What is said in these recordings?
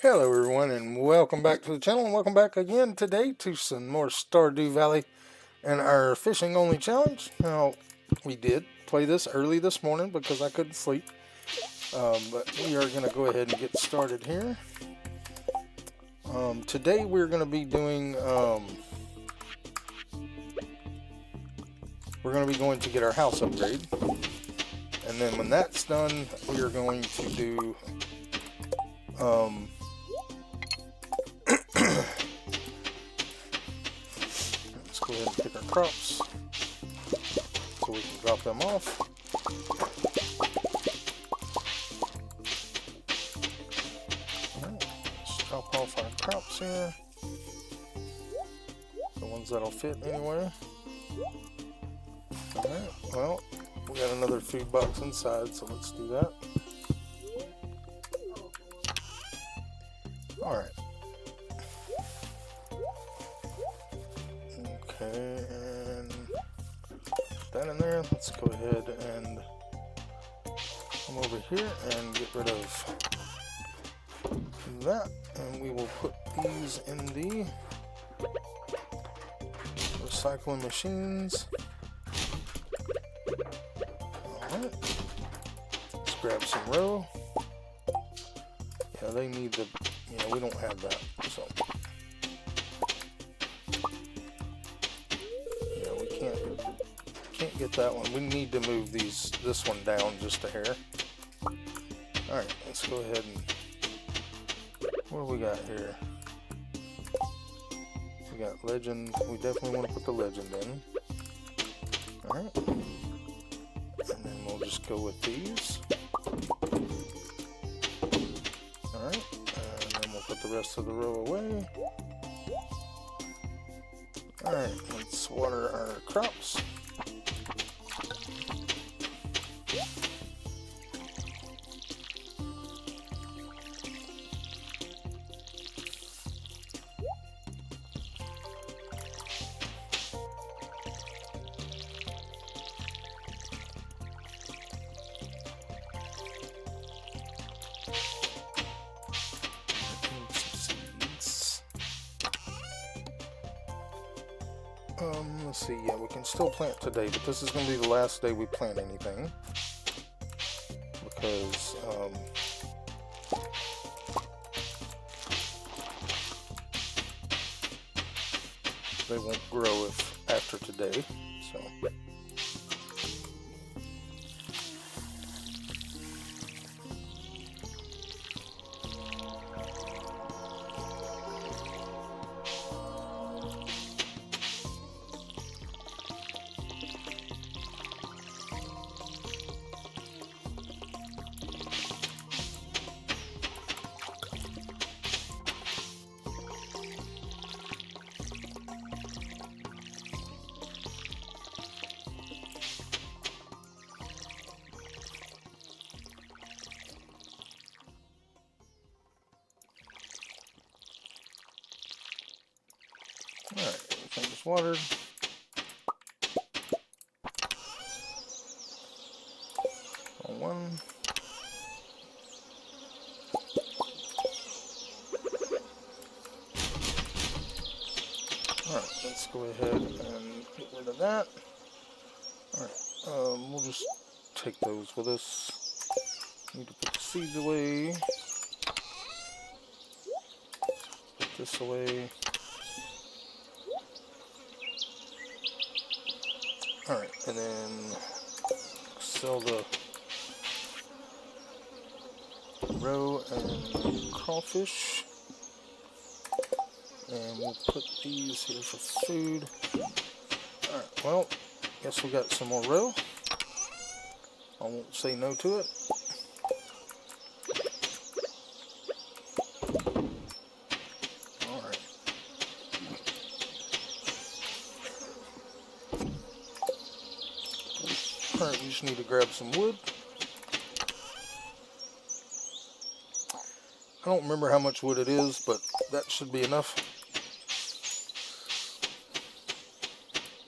Hello everyone and welcome back to the channel and welcome back again today to some more Stardew Valley and our fishing only challenge. Now we did play this early this morning because I couldn't sleep, but we are going to go ahead and get started here. Today we're going to be doing, we're going to be going to get our house upgrade, and then when that's done we are going to do let's go ahead and pick our crops so we can drop them off. Alright, let's drop off our crops here. The ones that'll fit anyway. Alright, well, we got another food box inside, so let's do that. Alright. Okay, and put that in there. Let's go ahead and come over here and get rid of that. And we will put these in the recycling machines. Alright. Let's grab some roe. Yeah, they need the... Yeah, we don't have that, so... Yeah, we can't get that one. We need to move this one down just a hair. Alright, let's go ahead and... What do we got here? We got legend. We definitely want to put the legend in. Alright. And then we'll just go with these. Alright. And then we'll put the rest of the row away. Alright, let's water our crops. Let's see, yeah, we can still plant today, but this is going to be the last day we plant anything. Because, they won't grow after today, so... Alright, everything's watered. One. Alright, let's go ahead and get rid of that. Alright, we'll just take those with us. Need to put the seeds away. Put this away. Alright, and then sell the roe and crawfish. And we'll put these here for food. Alright, well, guess we got some more roe. I won't say no to it. Alright, we just need to grab some wood. I don't remember how much wood it is, but that should be enough.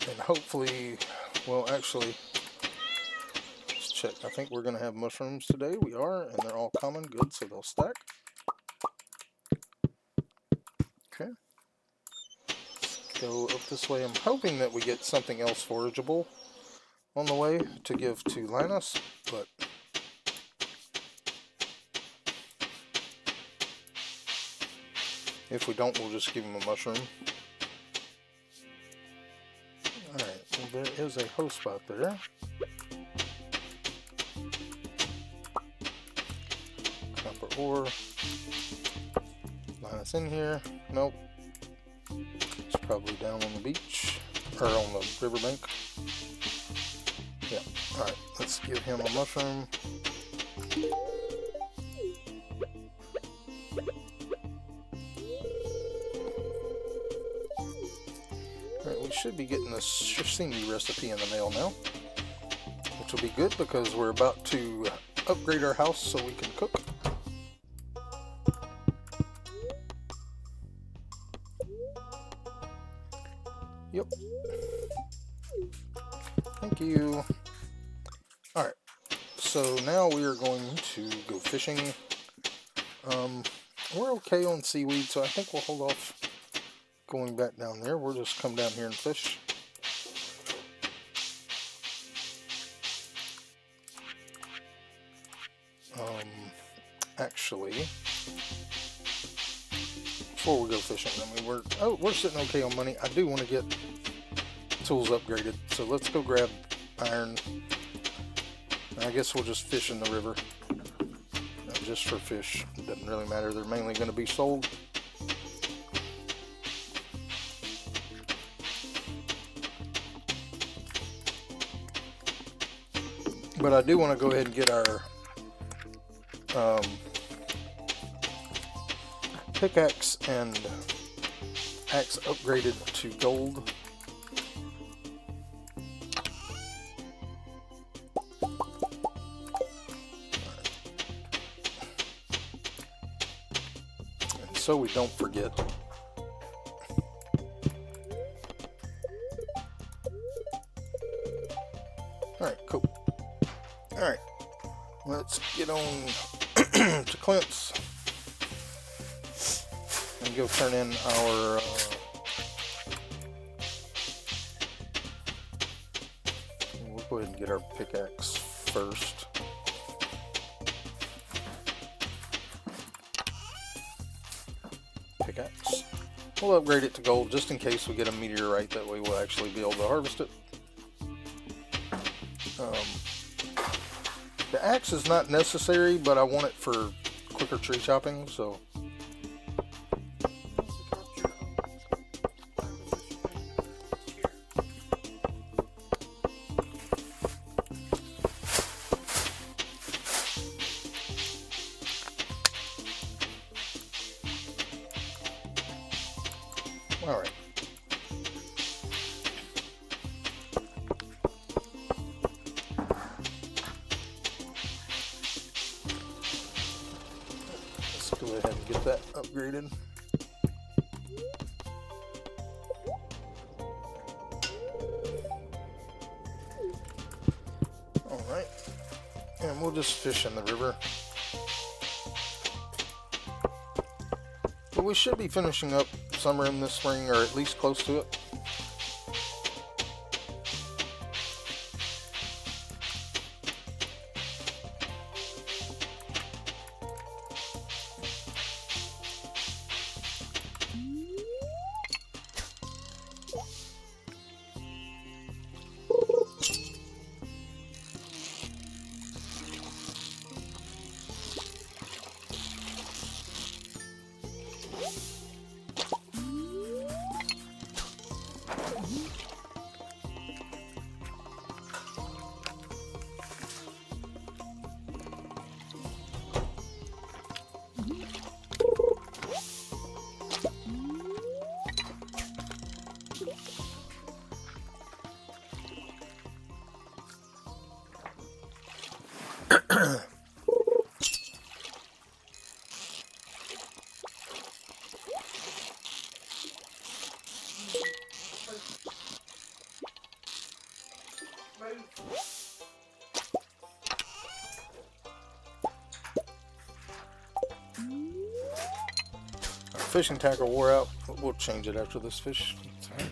And hopefully, well actually, let's check. I think we're going to have mushrooms today. We are, and they're all common. Good, so they'll stack. go up this way. I'm hoping that we get something else forageable on the way to give to Linus, but if we don't, we'll just give him a mushroom. Alright, so there is a host spot there. Copper ore. Linus in here. Nope. It's probably down on the beach. Or on the riverbank. Yeah. Alright, let's give him a mushroom. Alright, we should be getting a sashimi recipe in the mail now. Which will be good because we're about to upgrade our house so we can cook. Yep. Thank you. Alright, so now we are going to go fishing. We're okay on seaweed, so I think we'll hold off going back down there. We'll just come down here and fish. Actually, before we go fishing, I mean, we're sitting okay on money. I do want to get tools upgraded, so let's go grab iron. I guess we'll just fish in the river, just for fish. It doesn't really matter. They're mainly going to be sold. But I do want to go ahead and get our pickaxe and axe upgraded to gold. And so we don't forget. Alright, cool. Alright, let's get on to Clint's and go turn in our we'll go ahead and get our pickaxe first. Pickaxe. We'll upgrade it to gold just in case we get a meteorite. That way we'll actually be able to harvest it. The axe is not necessary, but I want it for quicker tree chopping, so. All right. Go ahead and get that upgraded. Alright, and we'll just fish in the river. But we should be finishing up summer in this spring, or at least close to it. Our fishing tackle wore out, but we'll change it after this fish. It's all right.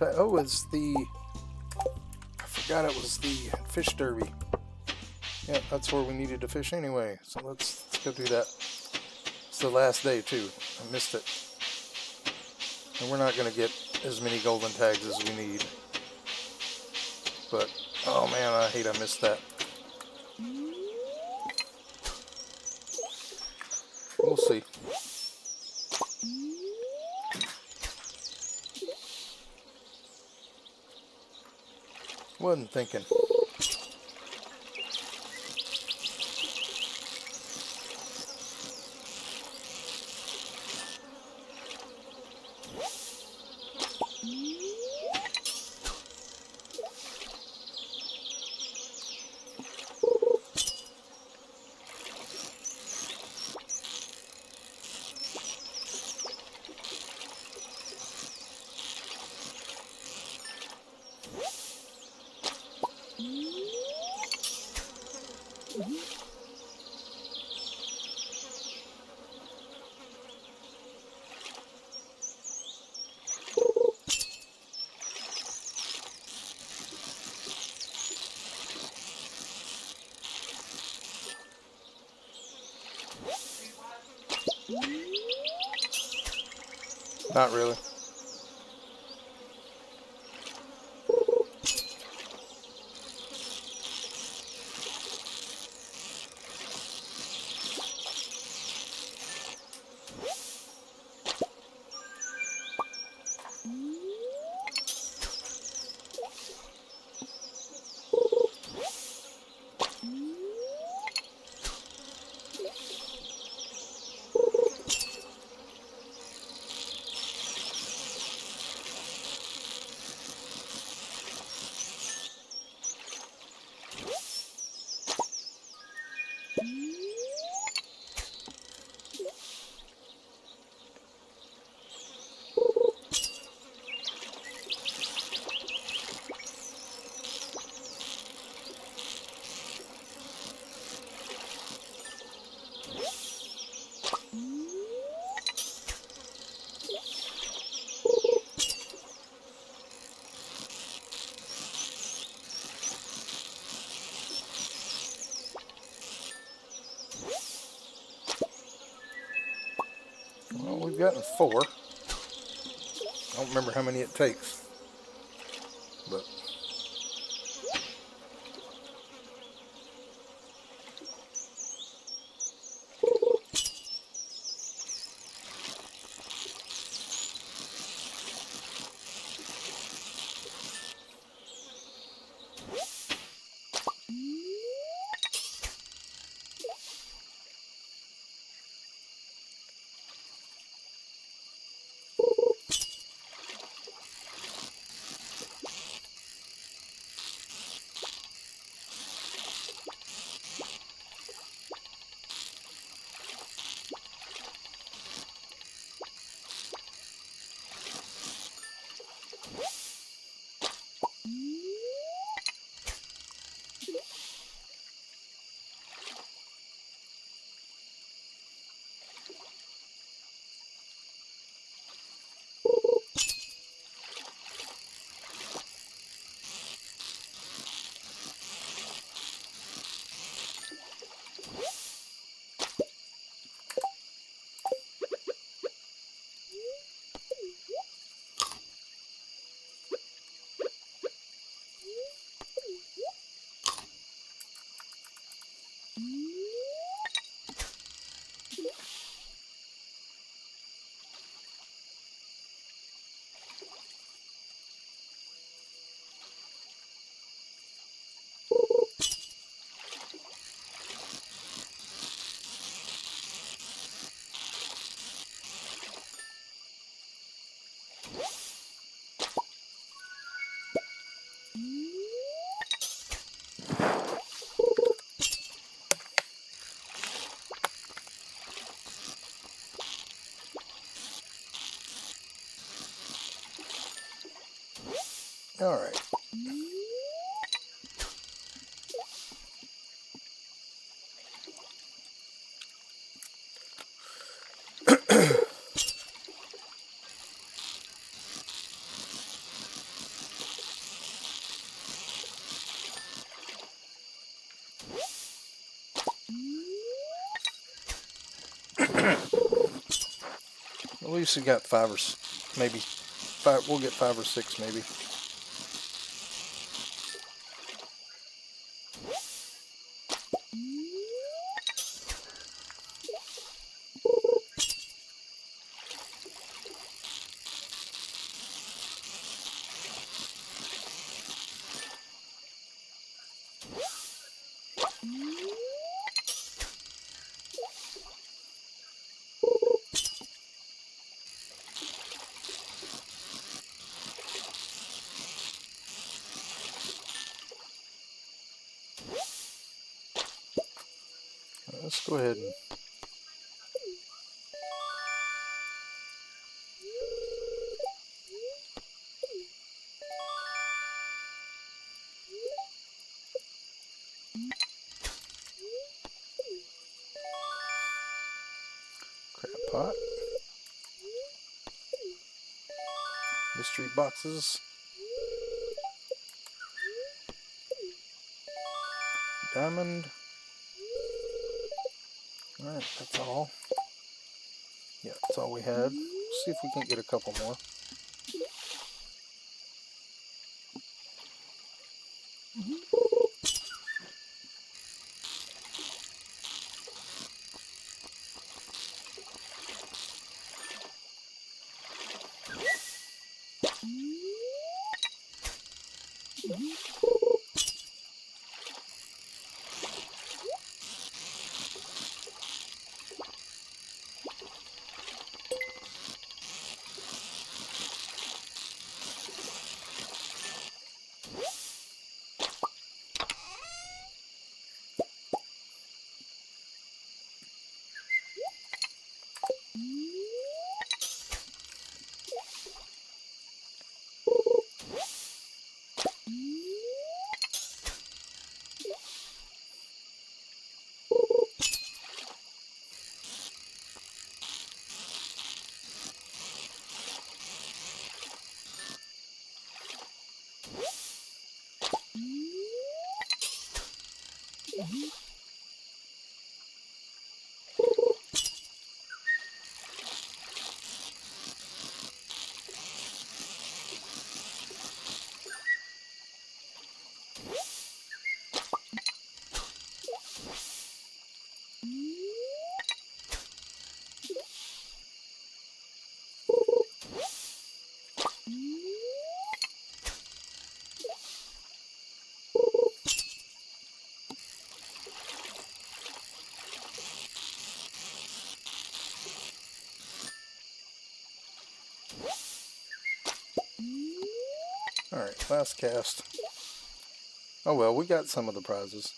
tag. Oh, it's the... I forgot it was the fish derby. Yeah, that's where we needed to fish anyway. So let's go do that. It's the last day, too. I missed it. And we're not going to get as many golden tags as we need. But, oh man, I hate I missed that. We'll see. Wasn't thinking. Not really. Well, we've gotten 4. I don't remember how many it takes. But At least we got 5 or maybe 5. We'll get 5 or 6 maybe. Let's go ahead and crab pot. Mystery boxes. Diamond. Alright, that's all. Yeah, that's all we had. See if we can get a couple more. Alright, last cast. Oh well, we got some of the prizes.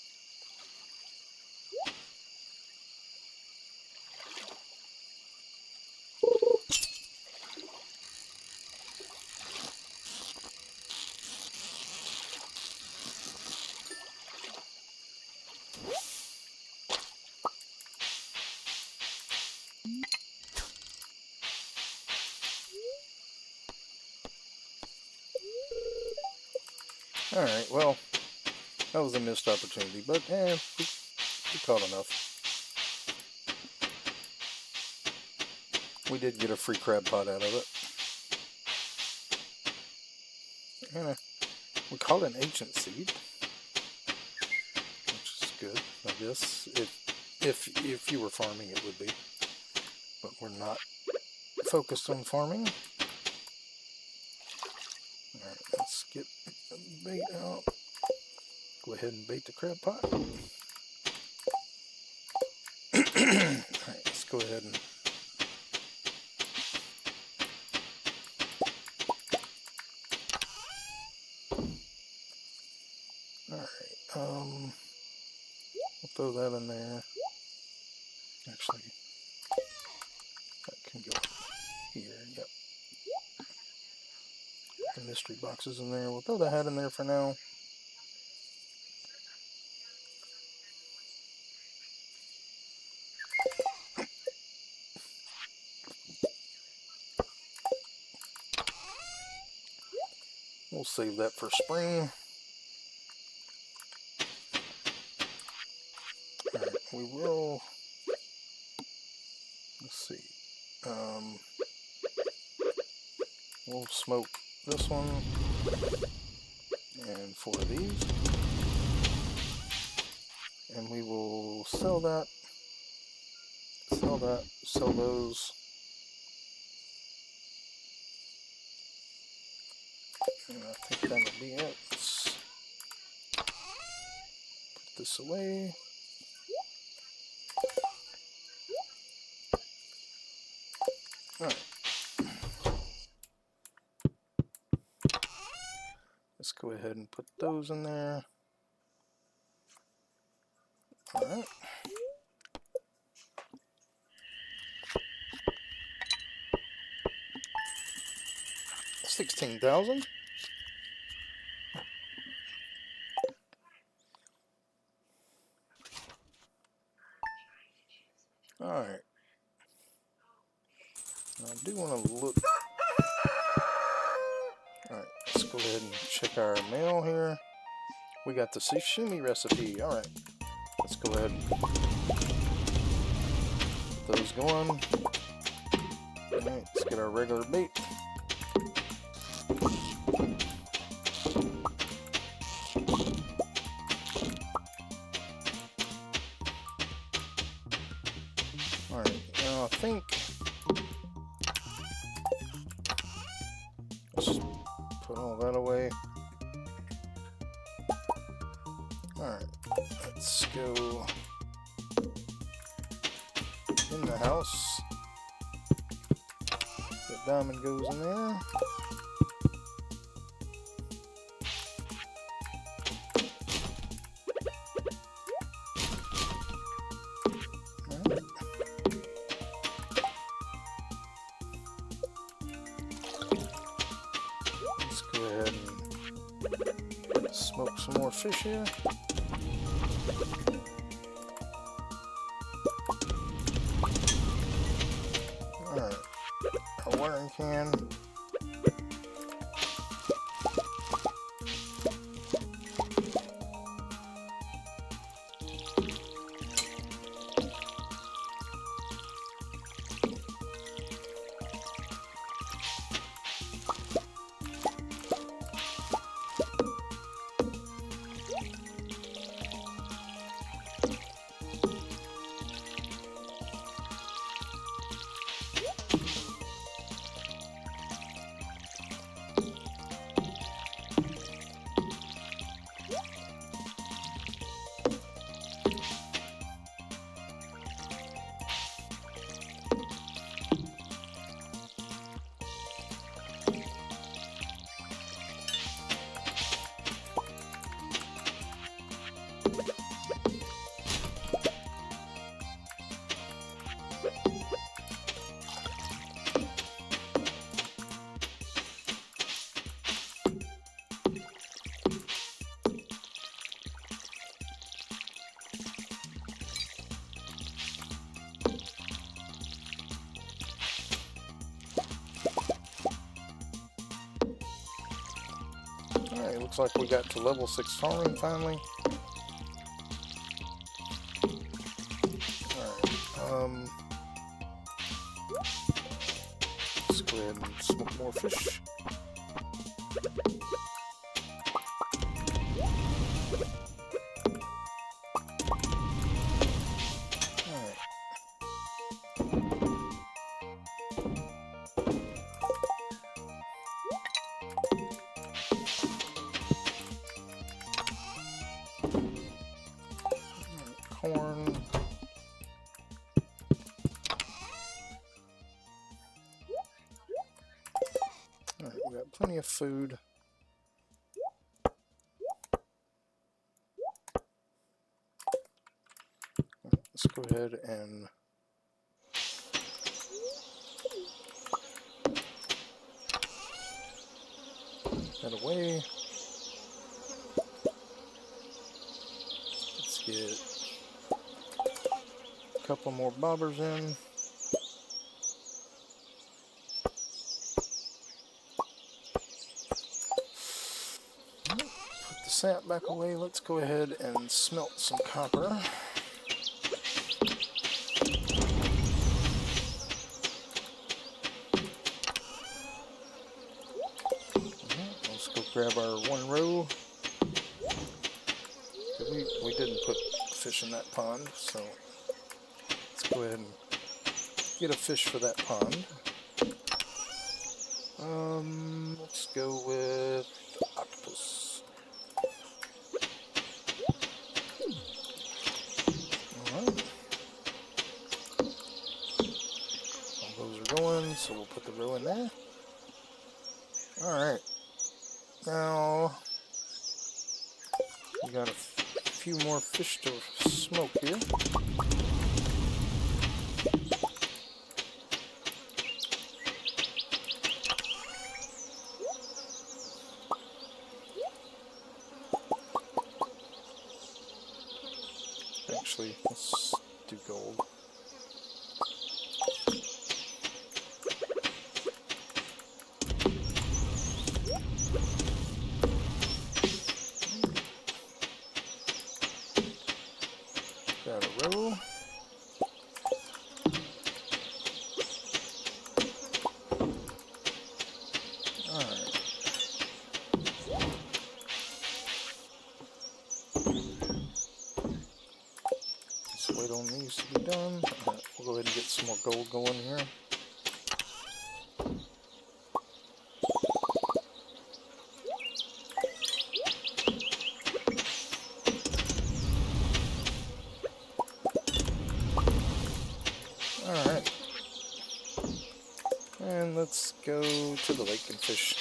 Alright, well, that was a missed opportunity, but we caught enough. We did get a free crab pot out of it. And we caught an ancient seed, which is good, I guess. If you were farming, it would be. But we're not focused on farming. Alright, let's get the bait out. Go ahead and bait the crab pot. Alright, let's go ahead and we'll throw that in there. Actually, that can go here, yep. The mystery boxes in there. We'll throw the hat in there for now. We'll save that for spring. Alright, we will see. We'll smoke this one and 4 of these, and we will sell that, sell those, and I think that'll be it. Let's put this away. Alright. Let's go ahead and put those in there. Alright. $16,000. Alright. I do want to look. Alright, let's go ahead and check our mail here. We got the sashimi recipe. Alright, let's go ahead and put those going. Alright, let's get our regular bait. Alright, now I think let's just put all that away. Alright, let's go in the house. The diamond goes in there. Smoke some more fish here. Alright, a watering can. Alright, looks like we got to level 6 farming finally. Alright, let's go ahead and smoke more fish. Corn. Alright, we got plenty of food. Let's go ahead and put that away. Let's get a couple more bobbers in. Put the sap back away. Let's go ahead and smelt some copper. grab our one row. We didn't put fish in that pond, so let's go ahead and get a fish for that pond. Let's go with octopus. Alright. All those are going, so we'll put the row in there. Alright. Now, we got a few more fish to smoke here. Actually, let's do gold. Got a row. Alright. Let's wait on these to be done. Alright, we'll go ahead and get some more gold going here. Alright. And let's go to the lake and fish.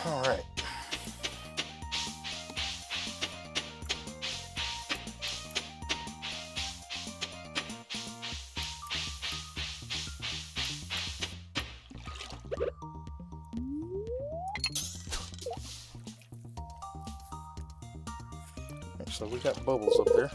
Alright. So we got bubbles up there.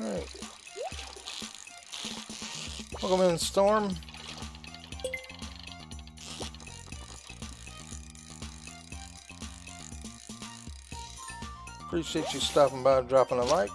Alright. Welcome in, Storm. Appreciate you stopping by and dropping a like.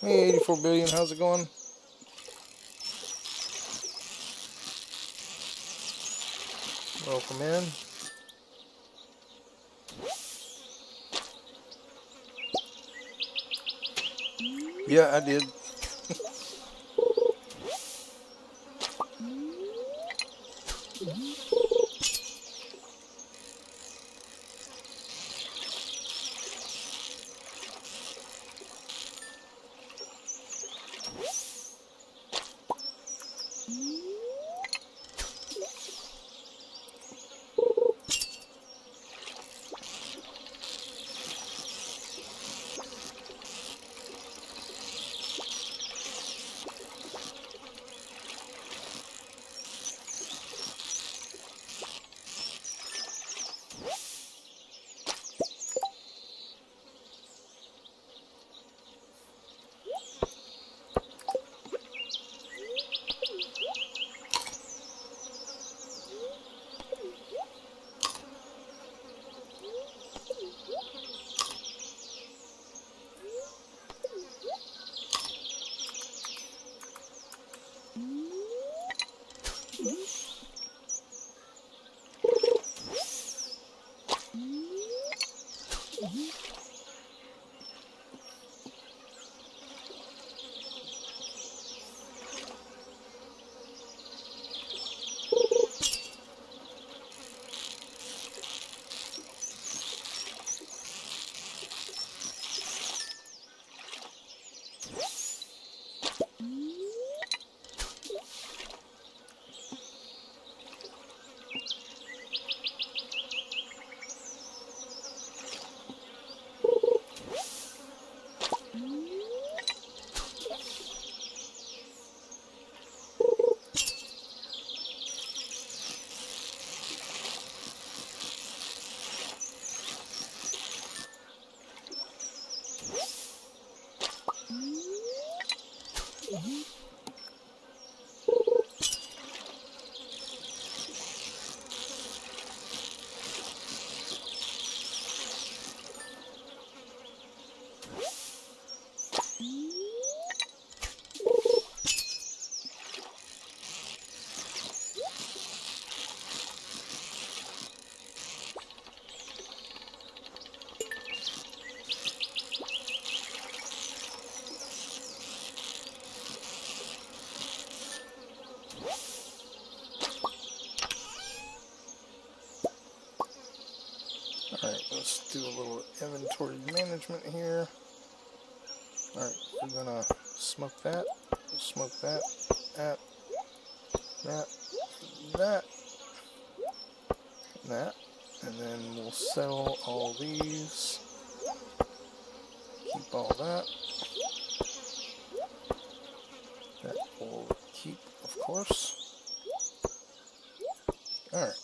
Hey, 84 billion, how's it going? Welcome in. Yeah, I did. Alright, let's do a little inventory management here. Alright, we're gonna smoke that, that, that, and then we'll sell all these, keep all that, that will keep, of course. Alright.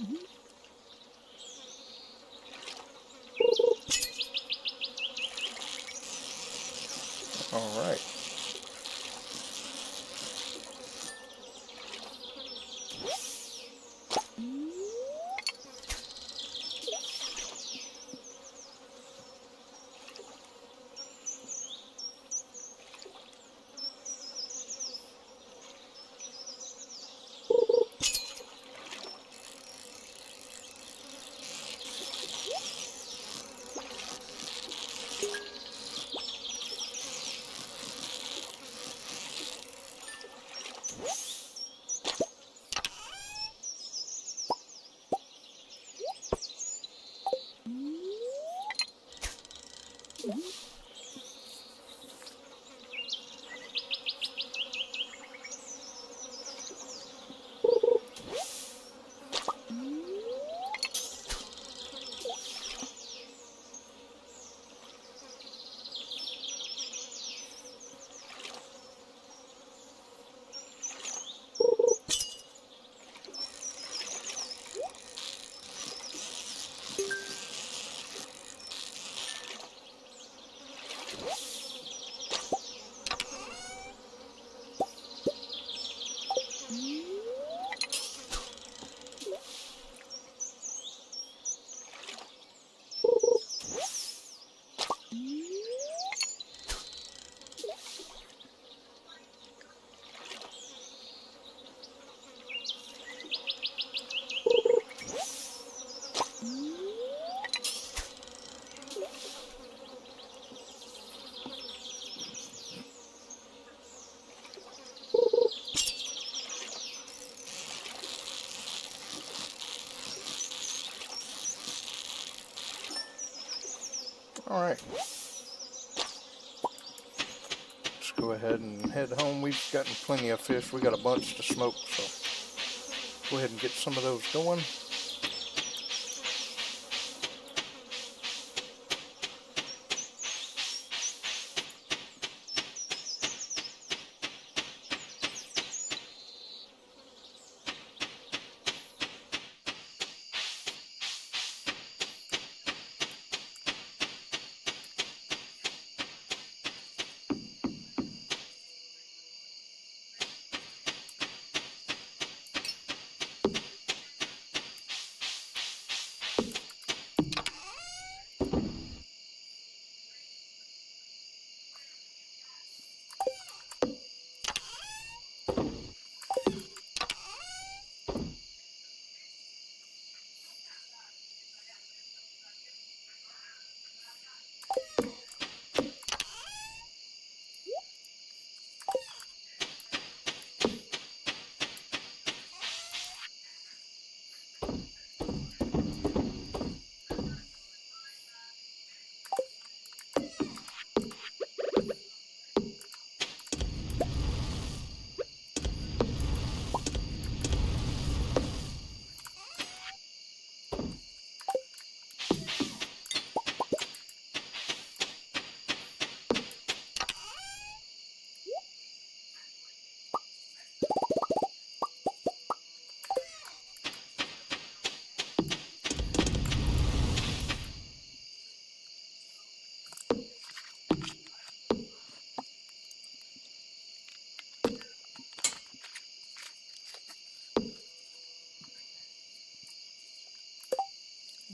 All right. All right. Let's go ahead and head home. We've gotten plenty of fish. We got a bunch to smoke, so go ahead and get some of those going.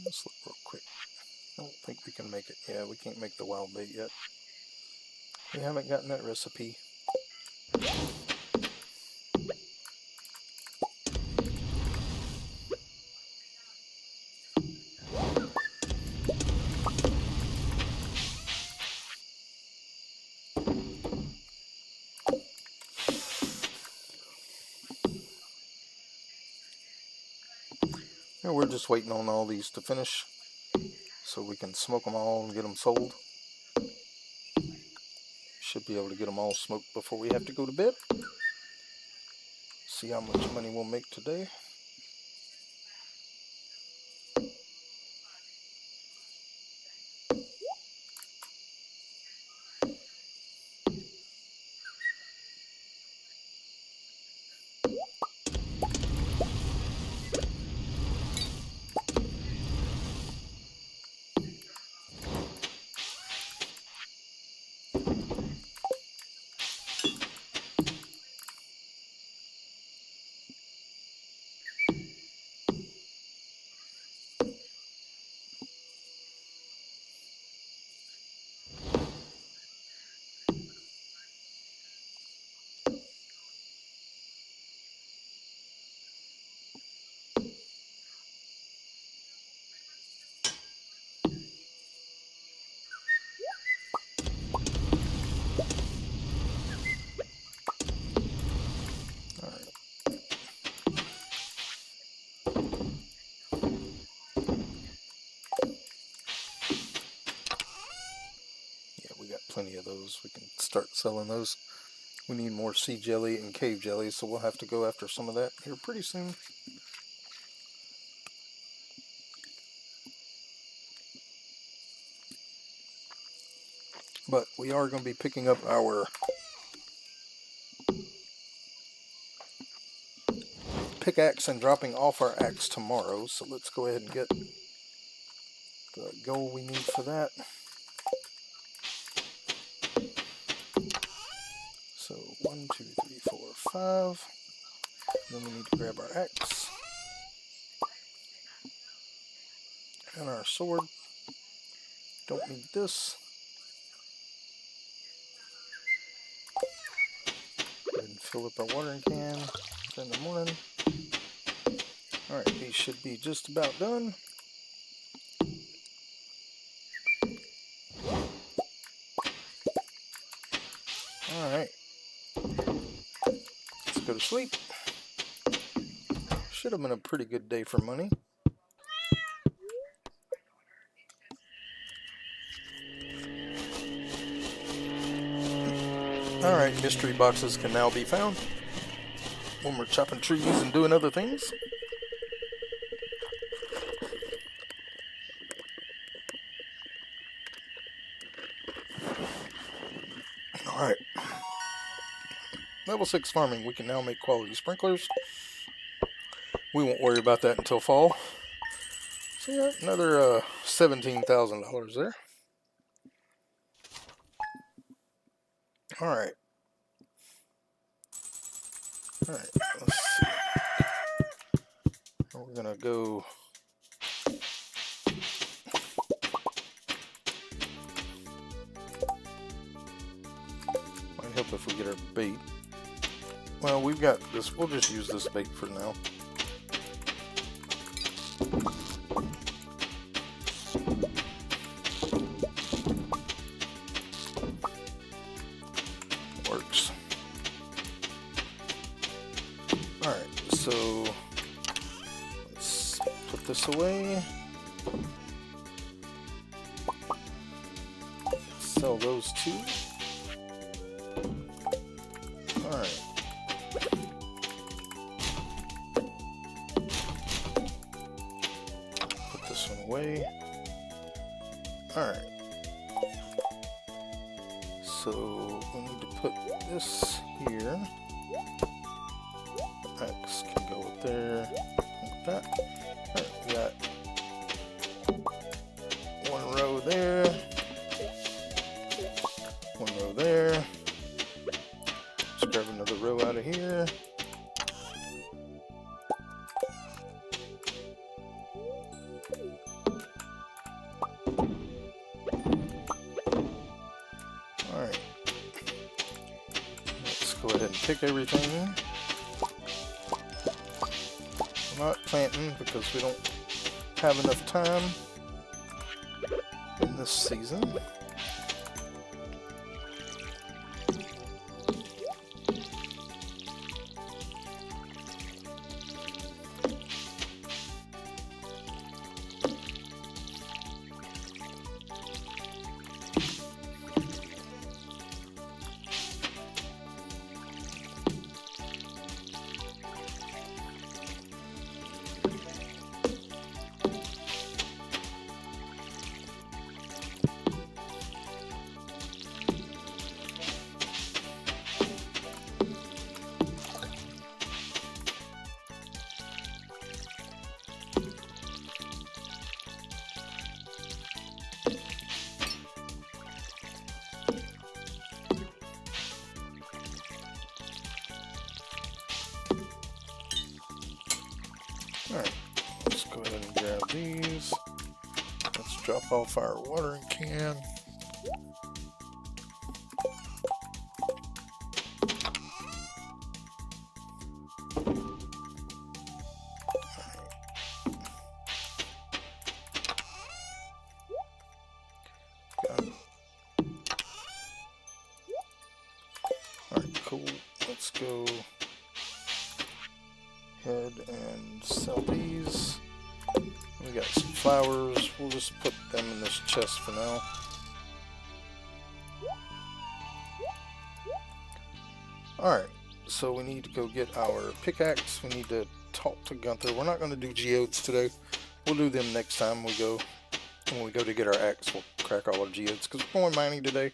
Let's look real quick. I don't think we can make it. Yeah, we can't make the wild bait yet. We haven't gotten that recipe. And we're just waiting on all these to finish so we can smoke them all and get them sold. Should be able to get them all smoked before we have to go to bed. See how much money we'll make today. Yeah, we got plenty of those. We can start selling those. We need more sea jelly and cave jelly, so we'll have to go after some of that here pretty soon. But we are going to be picking up our pickaxe and dropping off our axe tomorrow, so let's go ahead and get the goal we need for that. So 1, 2, 3, 4, 5. Then we need to grab our axe and our sword. Don't need this. Go ahead and fill up our watering can in the morning. Alright, these should be just about done. Alright. Let's go to sleep. Should have been a pretty good day for money. Alright, mystery boxes can now be found when we're chopping trees and doing other things. Alright. Level 6 farming. We can now make quality sprinklers. We won't worry about that until fall. So yeah, another $17,000 there. Alright. Alright, let's see. We're gonna go might help if we get our bait. Well, we've got this, we'll just use this bait for now. Works. Alright, so let's put this away. Sell those two. Alright. Put this one away. Alright. So we need to put this here. X can go up there, like that. Alright, we got one row there, one row there. Let's grab another row out of here. Alright, let's go ahead and pick everything. We're not planting because we don't have enough time in this season. Alright, let's go ahead and grab these. Let's drop off our watering can. Alright, cool. Let's go ahead ahead and sell these. We got some flowers. We'll just put them in this chest for now. Alright, so we need to go get our pickaxe. We need to talk to Gunther. We're not going to do geodes today. We'll do them next time we go. When we go to get our axe, we'll crack all our geodes because we're going mining today.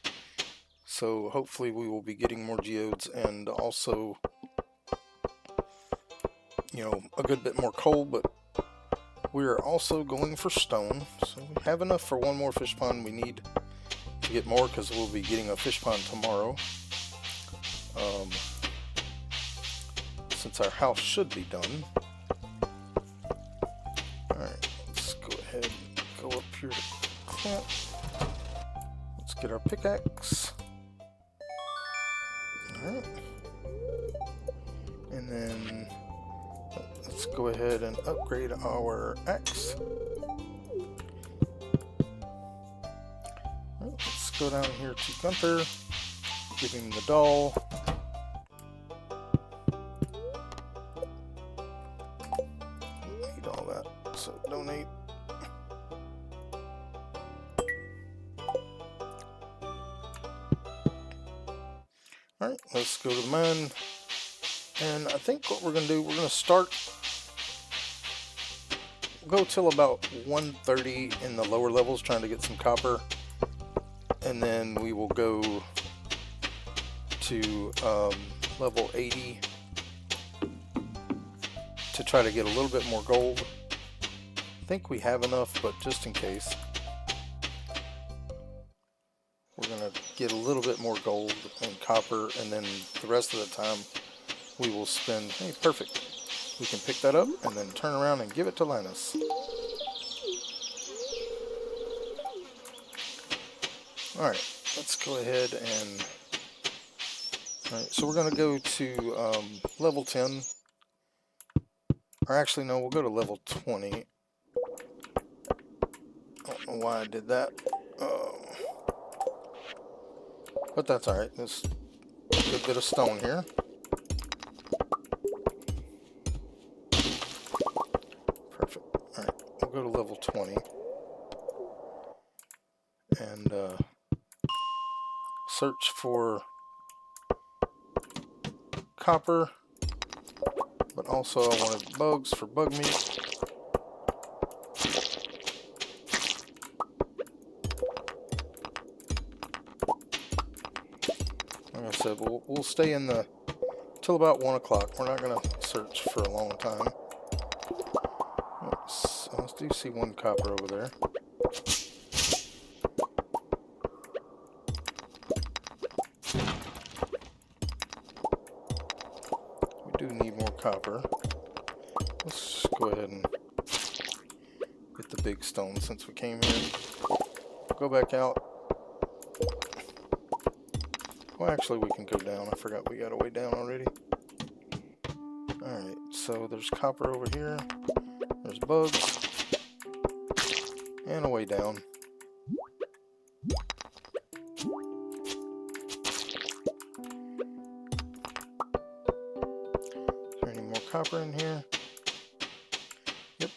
So hopefully we will be getting more geodes and also, you know, a good bit more coal, but we are also going for stone. So we have enough for one more fish pond. We need to get more because we'll be getting a fish pond tomorrow. Since our house should be done. Alright, let's go ahead and go up here to Clint. Let's get our pickaxe. Alright. And then let's go ahead and upgrade our axe. Alright, let's go down here to Gunther. Give him the doll. Need all that, so donate. Alright, let's go to the mine. And I think what we're going to do, we're going to start, go till about 1:30 in the lower levels trying to get some copper. And then we will go to level 80 to try to get a little bit more gold. I think we have enough, but just in case, we're going to get a little bit more gold and copper, and then the rest of the time we will spend, hey, perfect. We can pick that up and then turn around and give it to Linus. Alright, let's go ahead and... Alright, so we're going to go to level 10. Or actually, no, we'll go to level 20. I don't know why I did that. But that's alright. There's a good bit of stone here. Perfect. Alright, we'll go to level 20. And search for copper, but also I wanted bugs for bug meat. Like I said, we'll stay in the till about 1 o'clock. We're not going to search for a long time. I do see one copper over there. Need more copper. Let's go ahead and get the big stone since we came here. Go back out. Well, actually, we can go down. I forgot we got a way down already. Alright, so there's copper over here. There's bugs. And a way down. Copper in here. Yep.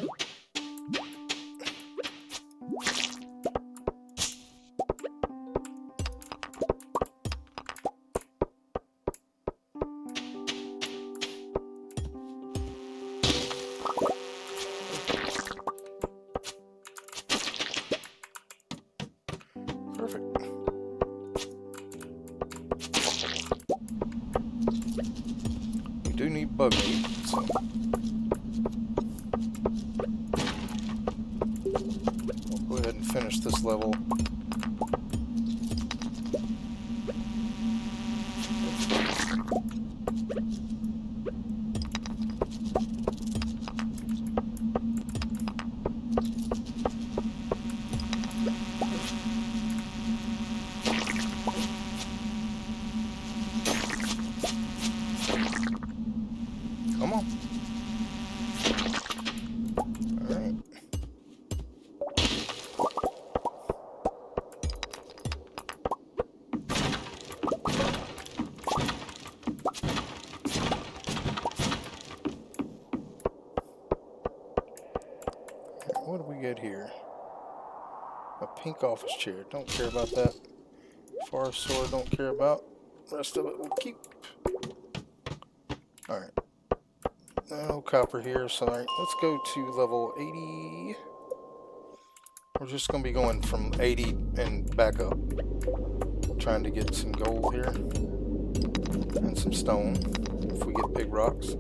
Perfect. We do need bug meat. So. We'll go ahead and finish this level. Come on. Alright. what do we get here? A pink office chair. Don't care about that. Forest sword, don't care about. The rest of it we'll keep. Alright. No copper here, so alright, let's go to level 80. We're just going to be going from 80 and back up. Trying to get some gold here. And some stone, if we get big rocks.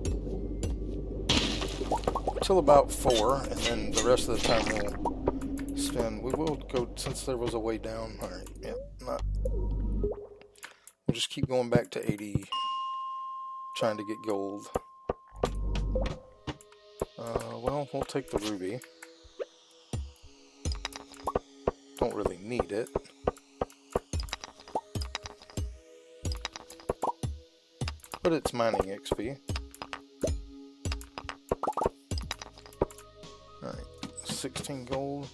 Till about 4, and then the rest of the time we'll spend. We will go, since there was a way down. Alright, yeah, not. We'll just keep going back to 80, trying to get gold. Well, we'll take the ruby. Don't really need it. But it's mining XP. Alright, 16 gold.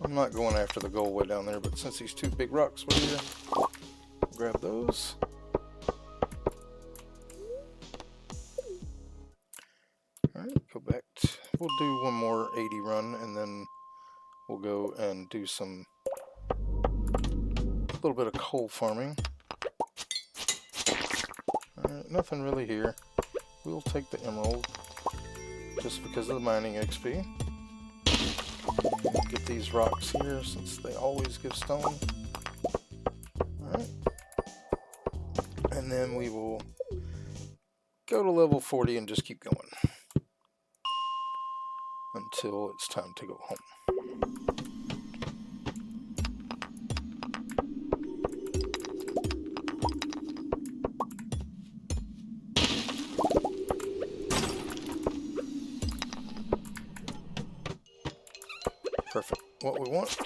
I'm not going after the gold way down there, but since these two big rocks were here, grab those. Alright, go back. We'll do one more 80 run, and then we'll go and do a little bit of coal farming. Alright, nothing really here. We'll take the emerald, just because of the mining XP. Get these rocks here, since they always give stone. Alright. And then we will go to level 40 and just keep going. Until it's time to go home. Perfect. What we want.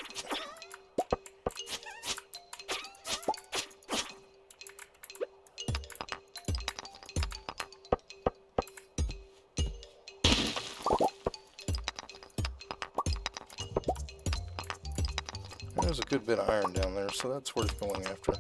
There's a good bit of iron down there, so that's worth going after.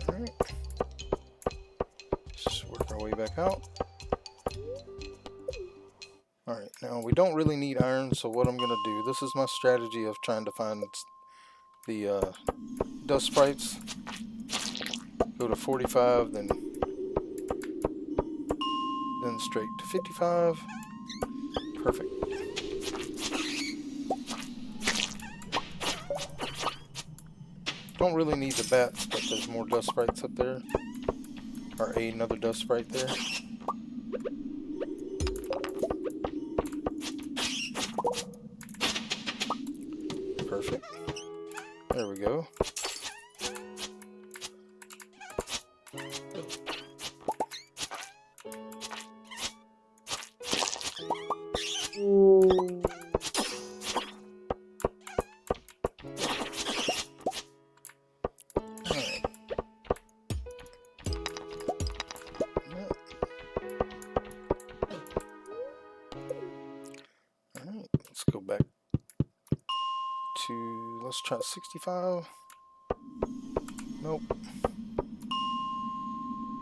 Alright. Just work our way back out. Alright, now we don't really need iron, so what I'm going to do, this is my strategy of trying to find the dust sprites. Go to 45, then straight to 55. Perfect. Don't really need the bats, but there's more dust sprites up there. Or another dust sprite there. Perfect. There we go. Let's go back to, let's try 65. Nope.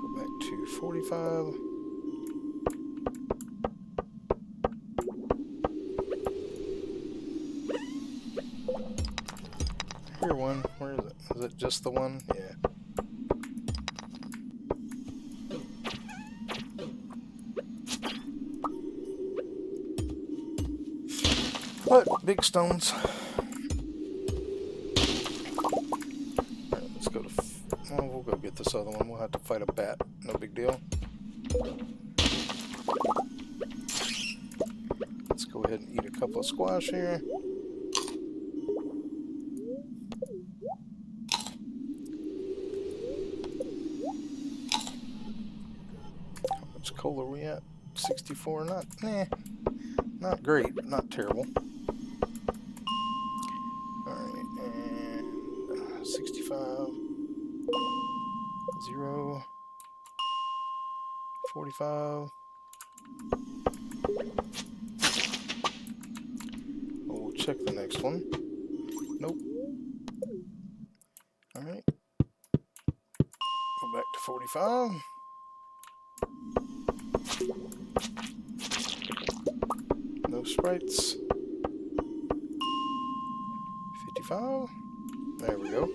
Go back to 45. Here one, where is it? Is it just the one? Yeah. But big stones. Alright, let's go to. Well, we'll go get this other one. We'll have to fight a bat. No big deal. Let's go ahead and eat a couple of squash here. How much coal are we at? 64. Not great, but not terrible. Alright, 45, 0, 45. We'll check the next one. Nope. Alright. Go back to 45. No sprites. 55. There we go.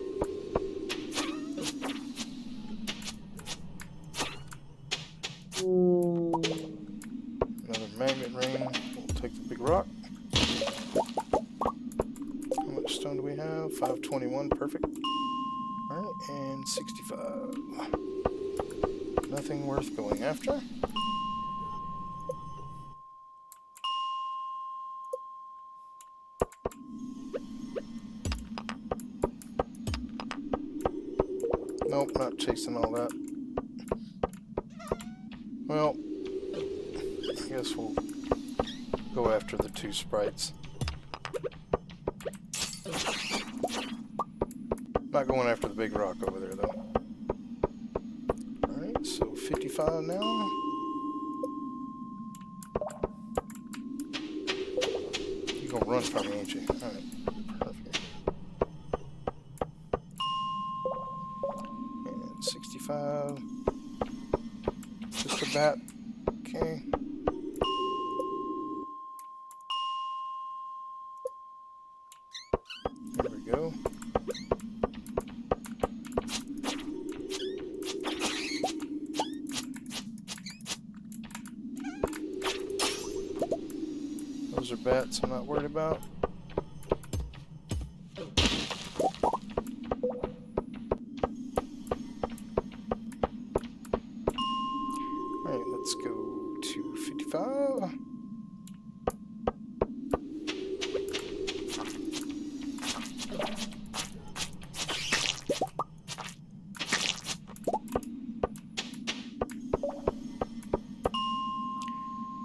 Another magnet ring. We'll take the big rock. How much stone do we have? 521. Perfect. Alright, and 65. Nothing worth going after. Nope, not chasing all that. Well, I guess we'll go after the 2 sprites. Not going after the big rock over there, though. Alright, so 55 now. You're gonna run from me, ain't you? Alright, perfect. And 65. Just a bat. Okay. There we go. Those are bats I'm not worried about. Alright, let's go to 55.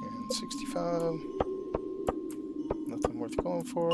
And 65. Nothing worth going for.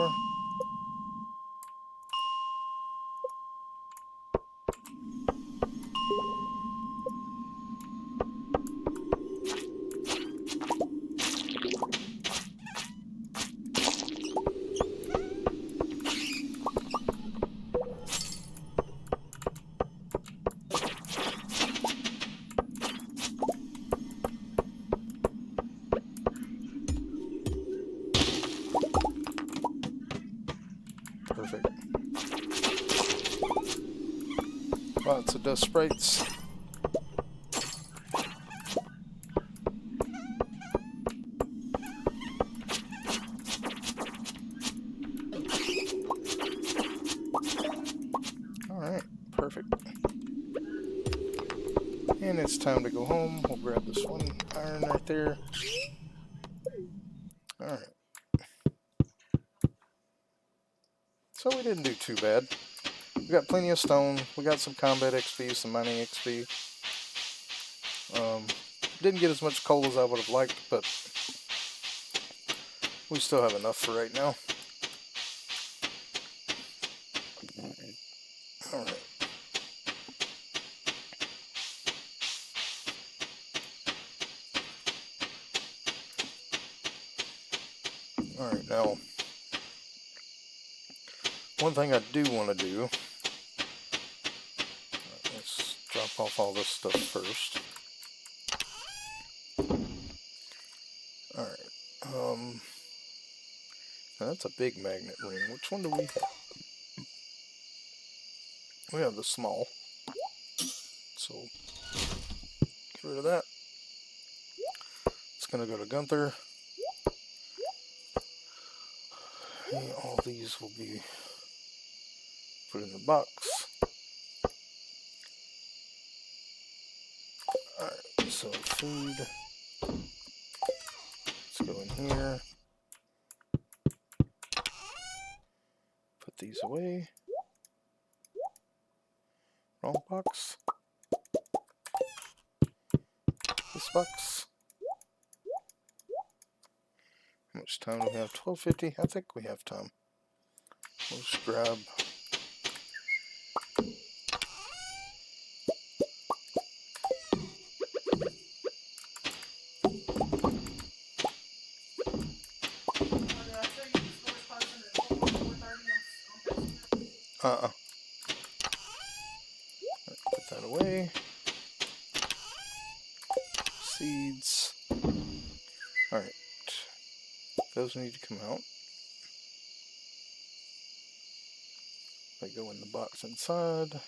Perfect. Lots of dust sprites. Alright, perfect. And it's time to go home. We'll grab this one iron right there. Alright. So we didn't do too bad. We got plenty of stone. We got some combat XP, some mining XP. Didn't get as much coal as I would have liked, but we still have enough for right now. Alright. Alright, now, one thing I do want to do, let's drop off all this stuff first. Alright, that's a big magnet ring. Which one do we have? We have the small, so get rid of that. It's going to go to Gunther. And all these will be put in the box. Alright, so food. Let's go in here. Put these away. Wrong box. This box. How much time do we have? 12:50? I think we have time. We'll just grab Put that away. Seeds. Alright. Those need to come out. They go in the box inside.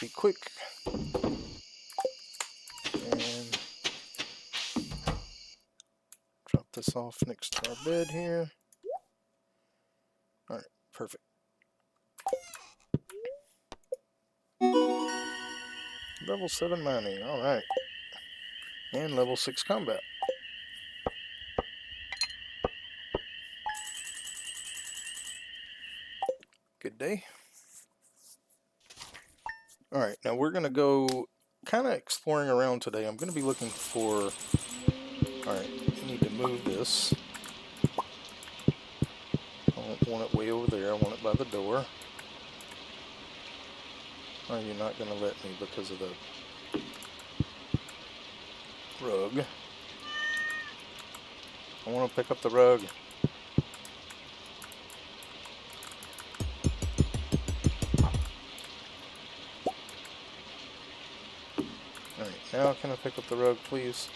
Be quick. And drop this off next to our bed here. Alright, perfect. Level 7 mining, alright. And level 6 combat. Good day. Alright, now we're going to go kind of exploring around today. I'm going to be looking for... Alright, I need to move this. I don't want it way over there. I want it by the door. Or you're not going to let me because of the rug. I want to pick up the rug. Alright, now can I pick up the rug, please?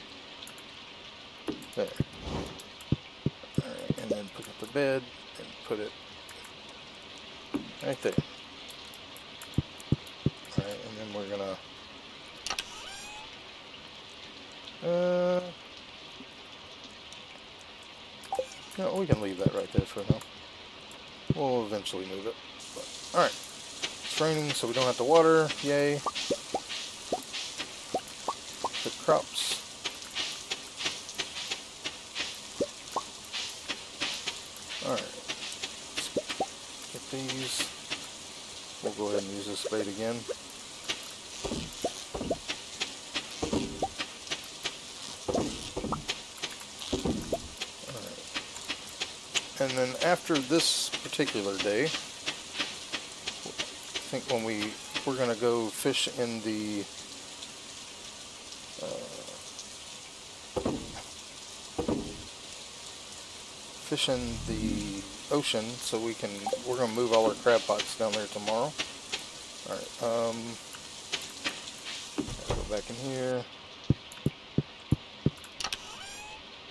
There. Alright, and then pick up the bed and put it right there. Alright, and then we're gonna no, we can leave that right there for now. We'll eventually move it. Alright. It's raining, so we don't have to water. Yay. The crops. Alright. Get these. We'll go ahead and use this spade again. And then after this particular day, I think when we're going to go fish in the ocean, so we're going to move all our crab pots down there tomorrow. Alright, go back in here,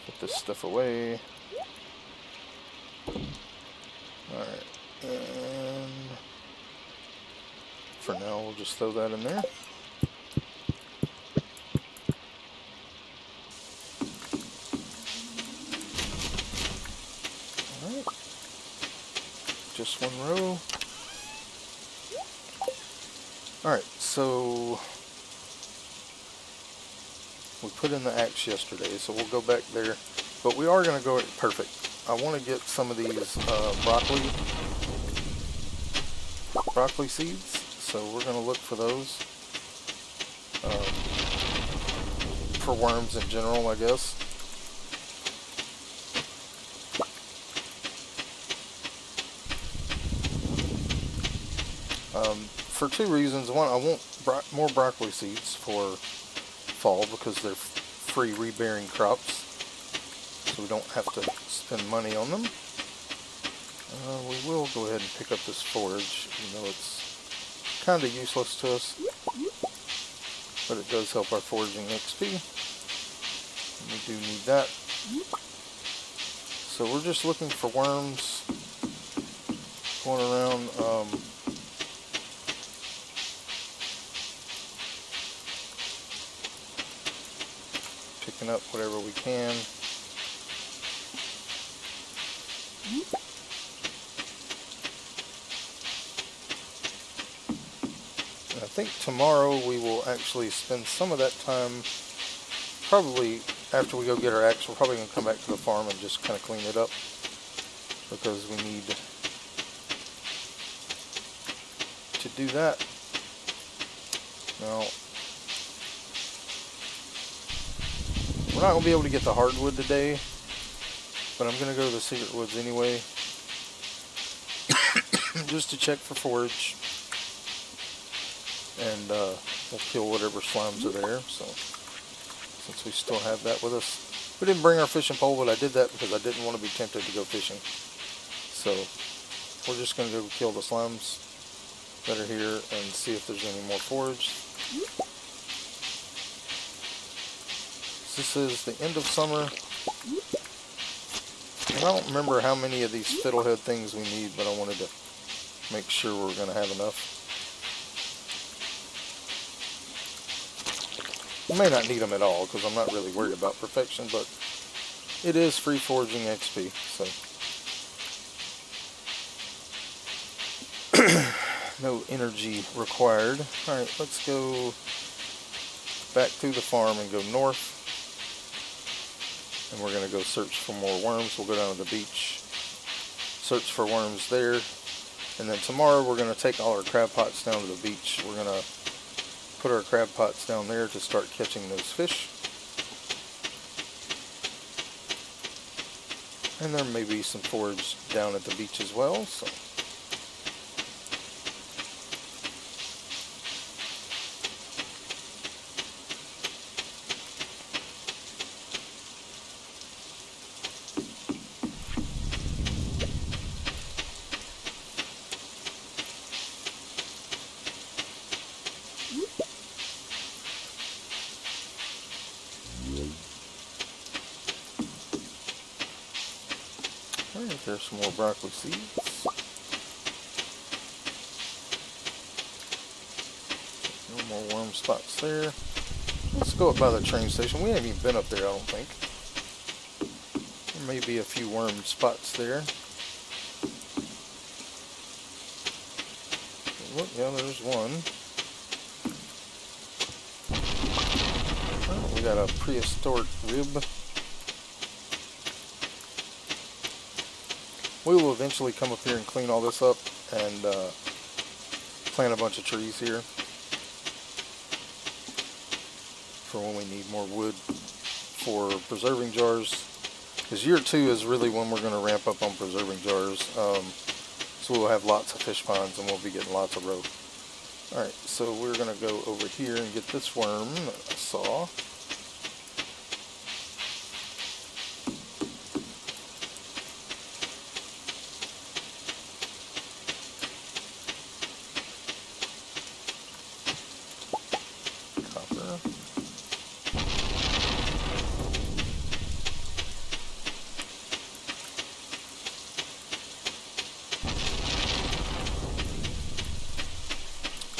put this stuff away. Alright, and for now we'll just throw that in there. Alright, just one row. Alright, so we put in the axe yesterday, so we'll go back there, but we are going to go, perfect. I want to get some of these broccoli seeds, so we're going to look for those. For worms in general, I guess. For two reasons. One, I want more broccoli seeds for fall because they're free rebearing crops. So we don't have to spend money on them. We will go ahead and pick up this forage, even though it's kind of useless to us, but it does help our foraging XP. And we do need that. So we're just looking for worms, going around. Picking up whatever we can. I think tomorrow we will actually spend some of that time, probably after we go get our axe, we're probably going to come back to the farm and just kind of clean it up, because we need to do that. Now, we're not going to be able to get the hardwood today, but I'm going to go to the secret woods anyway, just to check for forage. And we'll kill whatever slimes are there, so since we still have that with us. We didn't bring our fishing pole, but I did that because I didn't want to be tempted to go fishing. So we're just going to go kill the slimes that are here and see if there's any more forage. This is the end of summer. And I don't remember how many of these fiddlehead things we need, but I wanted to make sure we're going to have enough. You may not need them at all, because I'm not really worried about perfection, but it is free foraging XP, so no energy required. Alright, let's go back through the farm and go north. And we're going to go search for more worms. We'll go down to the beach, search for worms there. And then tomorrow we're going to take all our crab pots down to the beach. We're going to put our crab pots down there to start catching those fish. And there may be some forage down at the beach as well. So alright, there's some more broccoli seeds. No more worm spots there. Let's go up by the train station. We haven't even been up there, I don't think. There may be a few worm spots there. Look, yeah, there's one. Oh, we got a prehistoric rib. We will eventually come up here and clean all this up and plant a bunch of trees here for when we need more wood for preserving jars. Because year 2 is really when we're going to ramp up on preserving jars. So we'll have lots of fish ponds and we'll be getting lots of rope. Alright, so we're going to go over here and get this worm that I saw.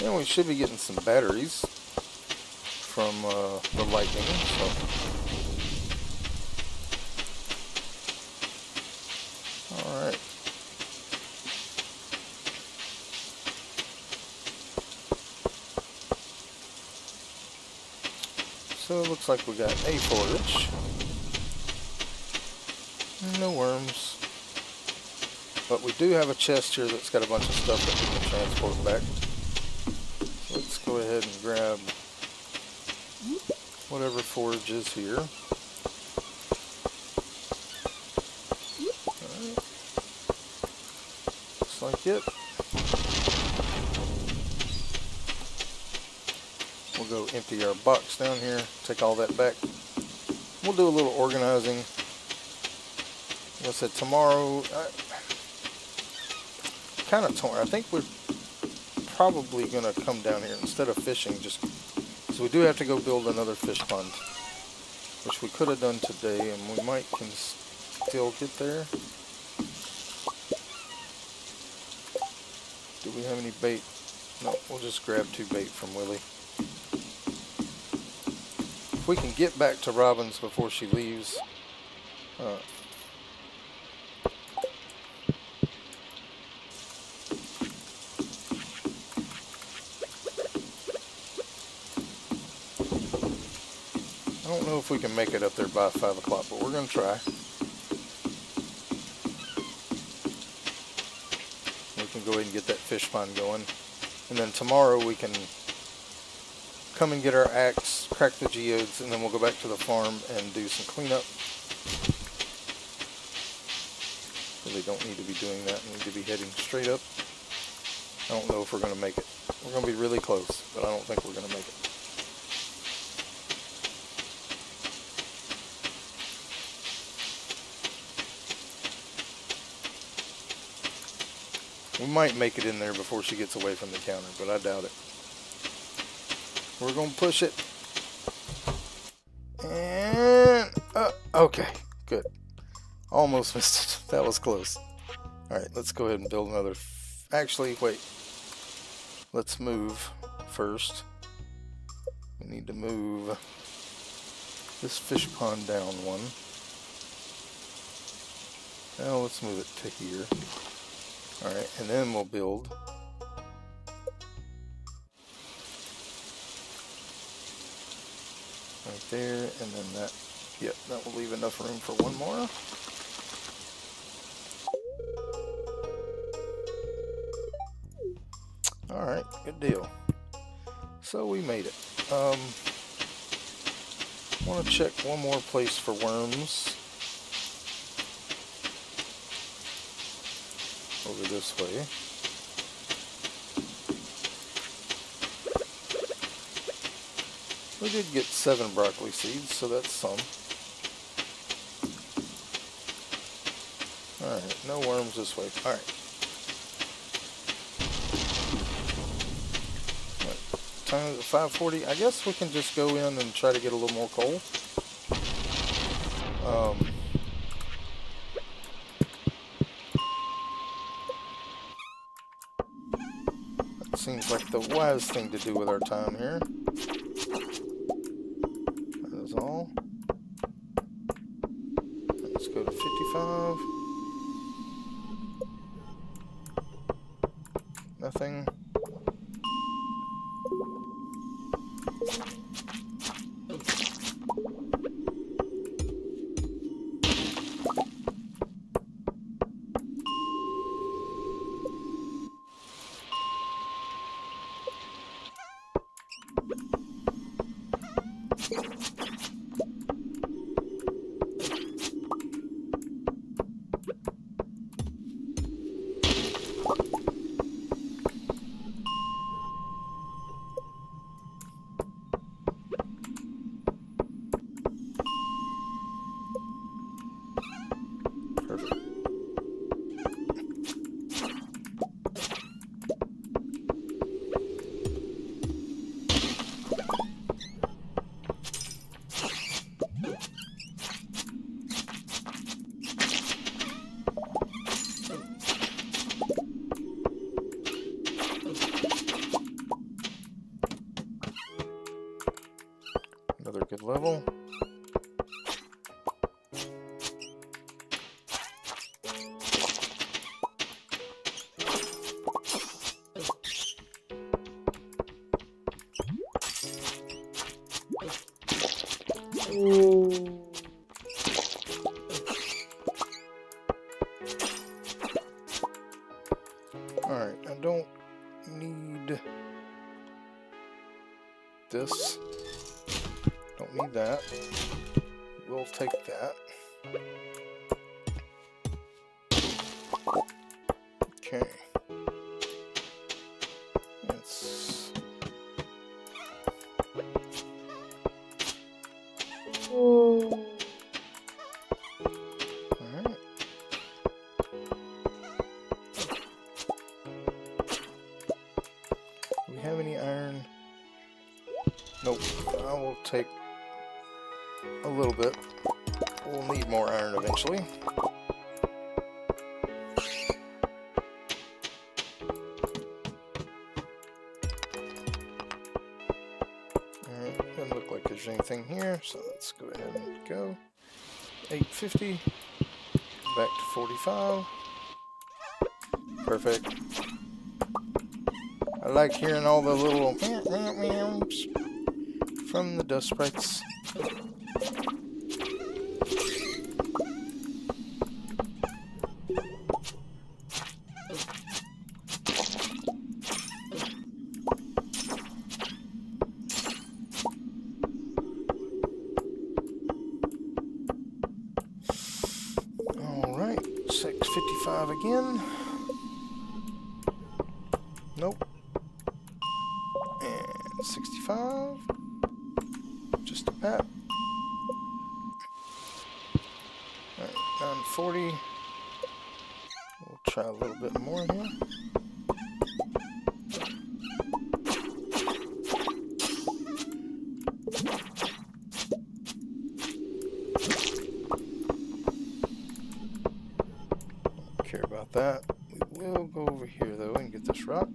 And we should be getting some batteries from the lightning. So. Alright. So it looks like we got a forage. No worms. But we do have a chest here that's got a bunch of stuff that we can transport back. Let's go ahead and grab whatever forage is here. Alright. Looks like it. We'll go empty our box down here, take all that back. We'll do a little organizing. Like I said, tomorrow, kind of torn. I think we're probably going to come down here instead of fishing, just so we do have to go build another fish pond, which we could have done today, and we might can still get there. Do we have any bait? No, we'll just grab 2 bait from Willie. If we can get back to Robin's before she leaves, I don't know if we can make it up there by 5 o'clock, but we're going to try. We can go ahead and get that fish pond going. And then tomorrow we can come and get our axe, crack the geodes, and then we'll go back to the farm and do some cleanup. Really don't need to be doing that. We need to be heading straight up. I don't know if we're going to make it. We're going to be really close, but I don't think we're going to make it. We might make it in there before she gets away from the counter, but I doubt it. We're going to push it. And, okay, good. Almost missed it. That was close. Alright, let's go ahead and build another... Actually, wait. Let's move first. We need to move this fish pond down one. Now let's move it to here. Alright, and then we'll build right there, and then that, yep, that will leave enough room for one more. Alright, good deal. So we made it. I want to check one more place for worms. Over this way. We did get 7 broccoli seeds, so that's some. Alright, no worms this way. Alright. Time is 5:40. I guess we can just go in and try to get a little more coal. That seems like the wise thing to do with our time here. That is all. Let's go to 55. Nothing. Another good level. Alright, I don't need this. Don't need that. We'll take that. Okay. It's... Alright. Do we have any iron? Nope. I will take a little bit. We'll need more iron eventually. Alright, doesn't look like there's anything here, so let's go ahead and go. 850. Back to 45. Perfect. I like hearing all the little meows from the dust sprites. Alright, 655 again. Nope. And 65. Just a pat. Alright, 940. We'll try a little bit more here. Don't care about that. We will go over here though and get this rock.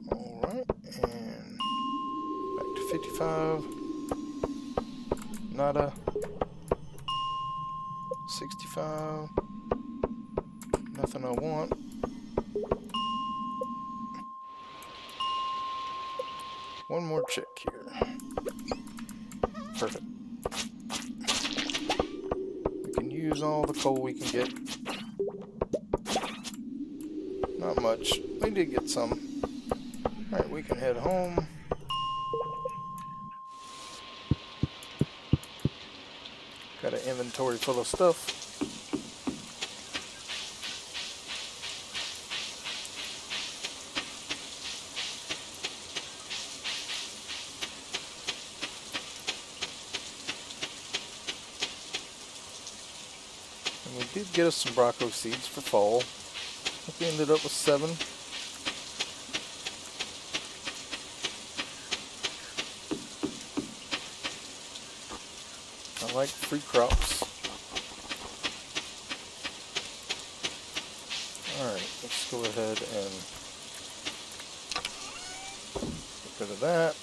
Alright, and back to 55. Nada. 65. Nothing I want. One more check here. Perfect. We can use all the coal we can get. Not much. We did get some. Alright, we can head home. Got an inventory full of stuff. And we did get us some Brocco seeds for fall. I think we ended up with 7. I like free crops. Alright, let's go ahead and get rid of that.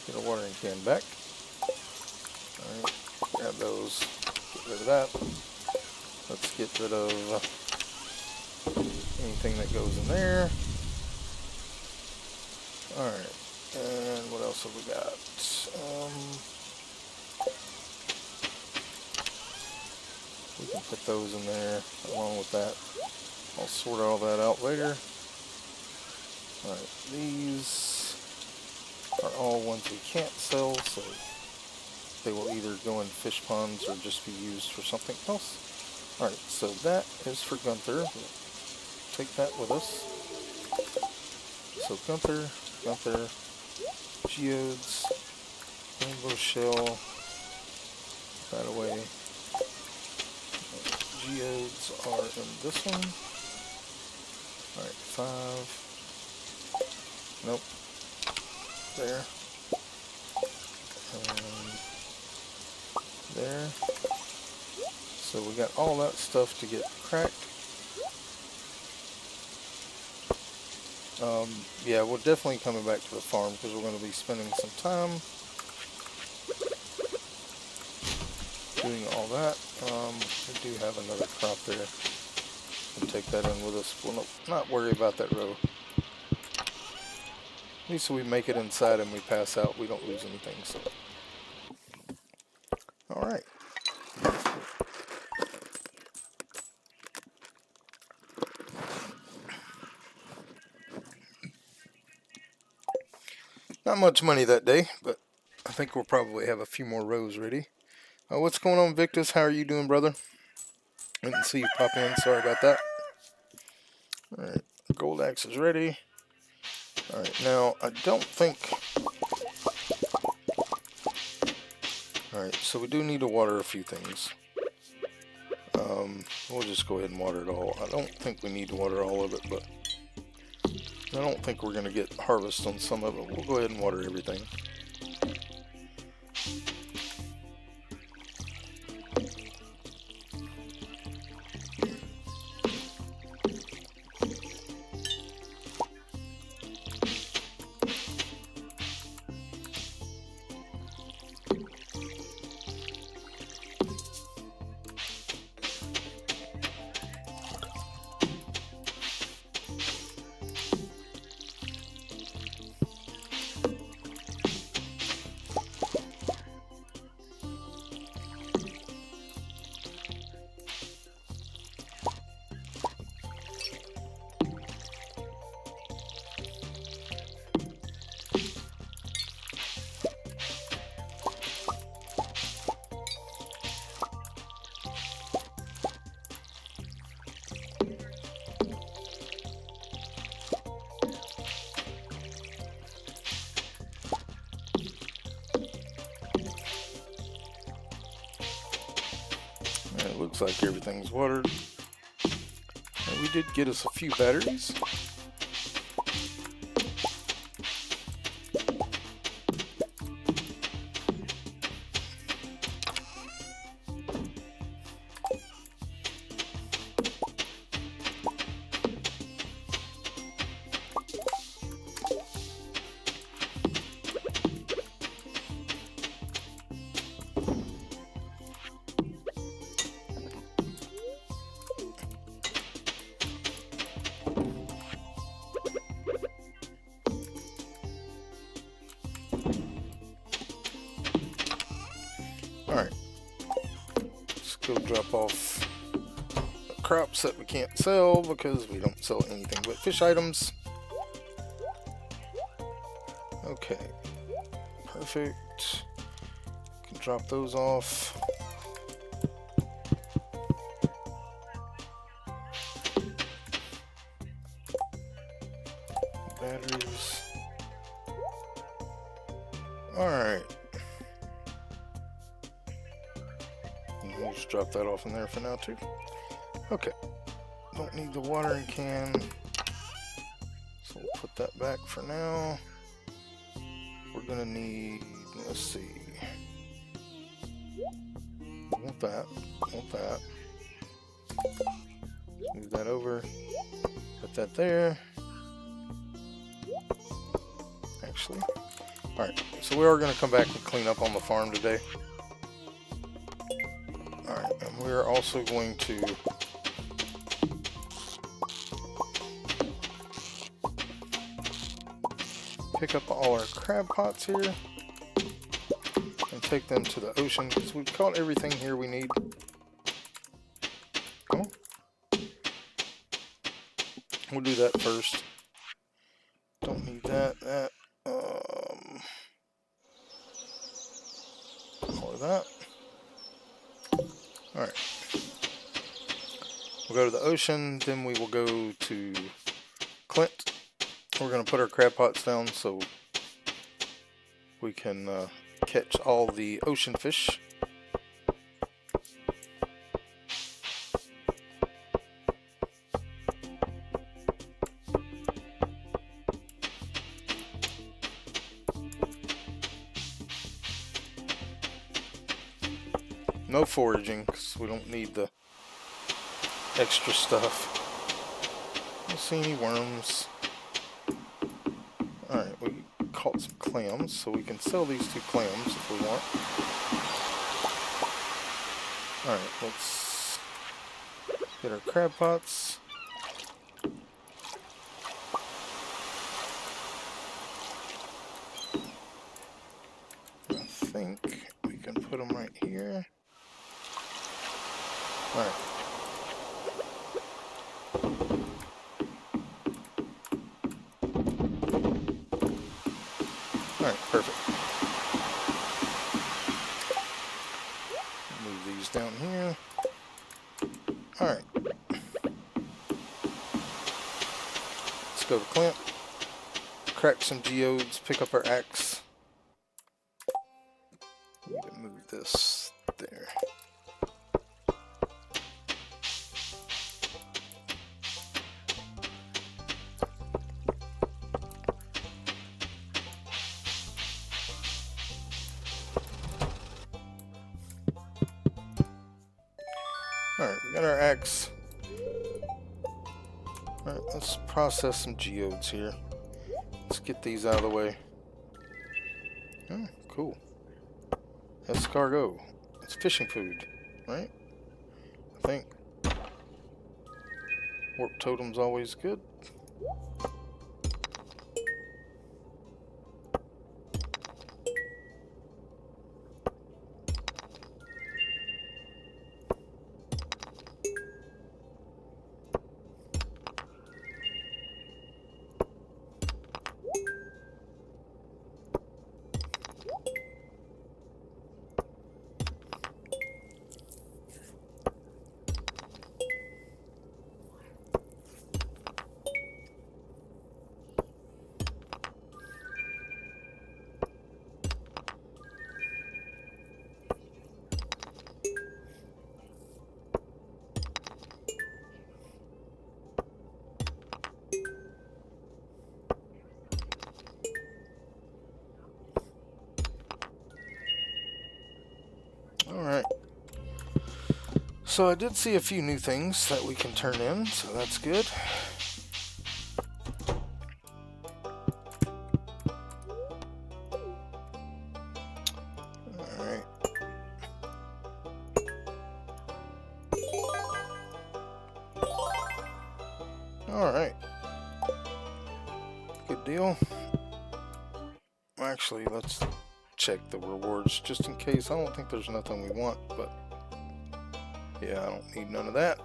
Get a watering can back. Alright, grab those. Get rid of that. Let's get rid of anything that goes in there. Alright, and what else have we got? We can put those in there along with that. I'll sort all that out later. Alright, these are all ones we can't sell, so they will either go in fish ponds or just be used for something else. Alright, so that is for Gunther. We'll take that with us. So Gunther, geodes, rainbow shell, that away. Geodes are in this one. Alright, 5. Nope. There. And there. So we got all that stuff to get cracked. Yeah, we're definitely coming back to the farm because we're going to be spending some time doing all that. We do have another crop there. We'll take that in with us. We'll not worry about that row. At least we make it inside and we pass out, we don't lose anything. So, all right. Not much money that day, but I think we'll probably have a few more rows ready. What's going on, Victus? How are you doing, brother? I didn't see you pop in. Sorry about that. Alright, gold axe is ready. Alright, now I don't think... Alright, so we do need to water a few things. We'll just go ahead and water it all. I don't think we need to water all of it, but I don't think we're going to get harvest on some of it. We'll go ahead and water everything. Looks like everything's watered. And we did get us a few batteries. Alright, let's go drop off the crops that we can't sell because we don't sell anything but fish items. Okay, perfect. Can drop those off. Batteries. Alright. We'll just drop that off in there for now too. Okay. Don't need the watering can. So we'll put that back for now. We're gonna need, let's see. Want that. Want that. Move that over. Put that there. Actually. Alright, so we are gonna come back and clean up on the farm today. Alright, and we're also going to pick up all our crab pots here and take them to the ocean because we've caught everything here we need. Come on. We'll do that first. Don't need that. All of that. Alright. We'll go to the ocean, then we will go to Clint. We're going to put our crab pots down so we can catch all the ocean fish. No foraging, because we don't need the extra stuff. Don't see any worms. Alright, we caught some clams, so we can sell these 2 clams if we want. Alright, let's get our crab pots. I think we can put them right here. Alright. Alright, perfect. Move these down here. Alright. Let's go to Clint. Crack some geodes, pick up our axe. Need to move this there. Alright, we got our axe. Alright, let's process some geodes here. Let's get these out of the way. Oh, cool. Escargot. It's fishing food, right? I think. Warp totem's always good. Alright. So I did see a few new things that we can turn in, so that's good. Alright. Alright. Good deal. Actually, let's check the rewards just in case. I don't think there's nothing we want, but yeah, I don't need none of that.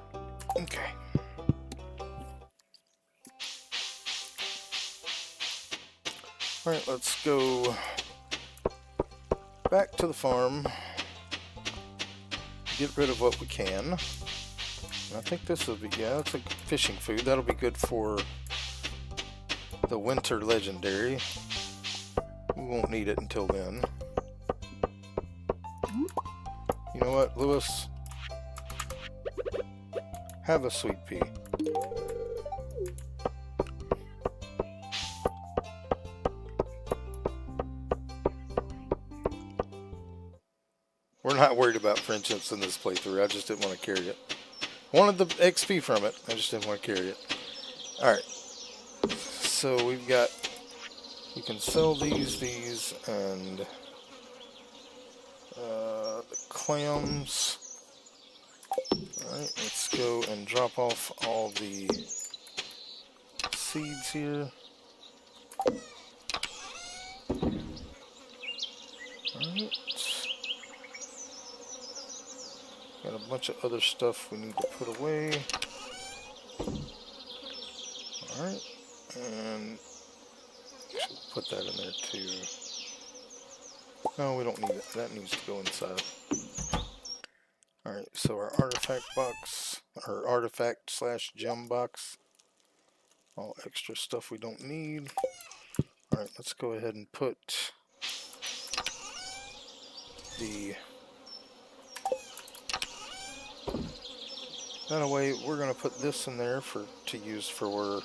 Okay. Alright, let's go back to the farm. Get rid of what we can. And I think this will be, yeah, it's a fishing food. That'll be good for the winter legendary. We won't need it until then. You know what, Lewis? Have a sweet pea. We're not worried about friendships in this playthrough. I just didn't want to carry it. Wanted the XP from it. I just didn't want to carry it. Alright. So we've got... We can sell these, and... the clams. Alright, let's go and drop off all the seeds here. Alright. Got a bunch of other stuff we need to put away. Alright, and should put that in there too. No, we don't need it. That needs to go inside. Alright, so our artifact box, our artifact / gem box, all extra stuff we don't need. Alright, let's go ahead and put the... That away, we're going to put this in there to use for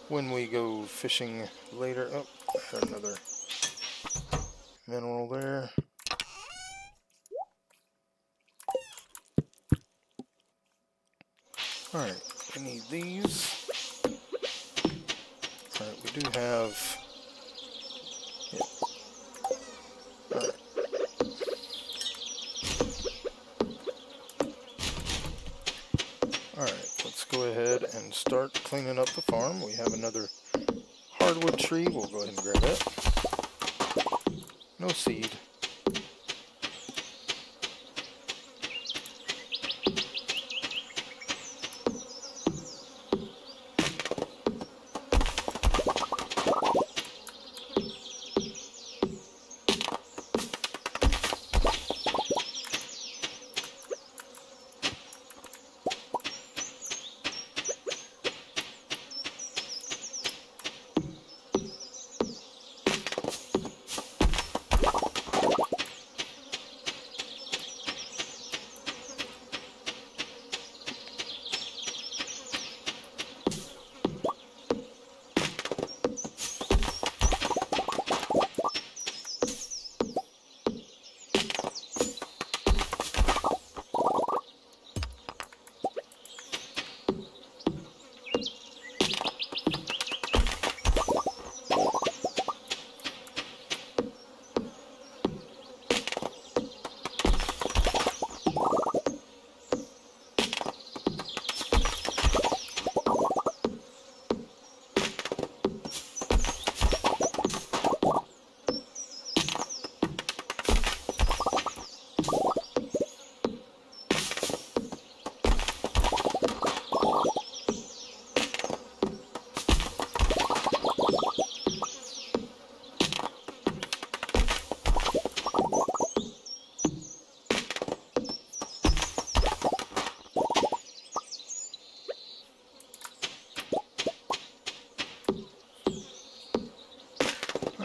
when we go fishing later. Oh, got another mineral there. Alright, we need these. Alright, we do have... Yeah. Alright. Alright, let's go ahead and start cleaning up the farm. We have another hardwood tree. We'll go ahead and grab it. No seed.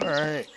Alright.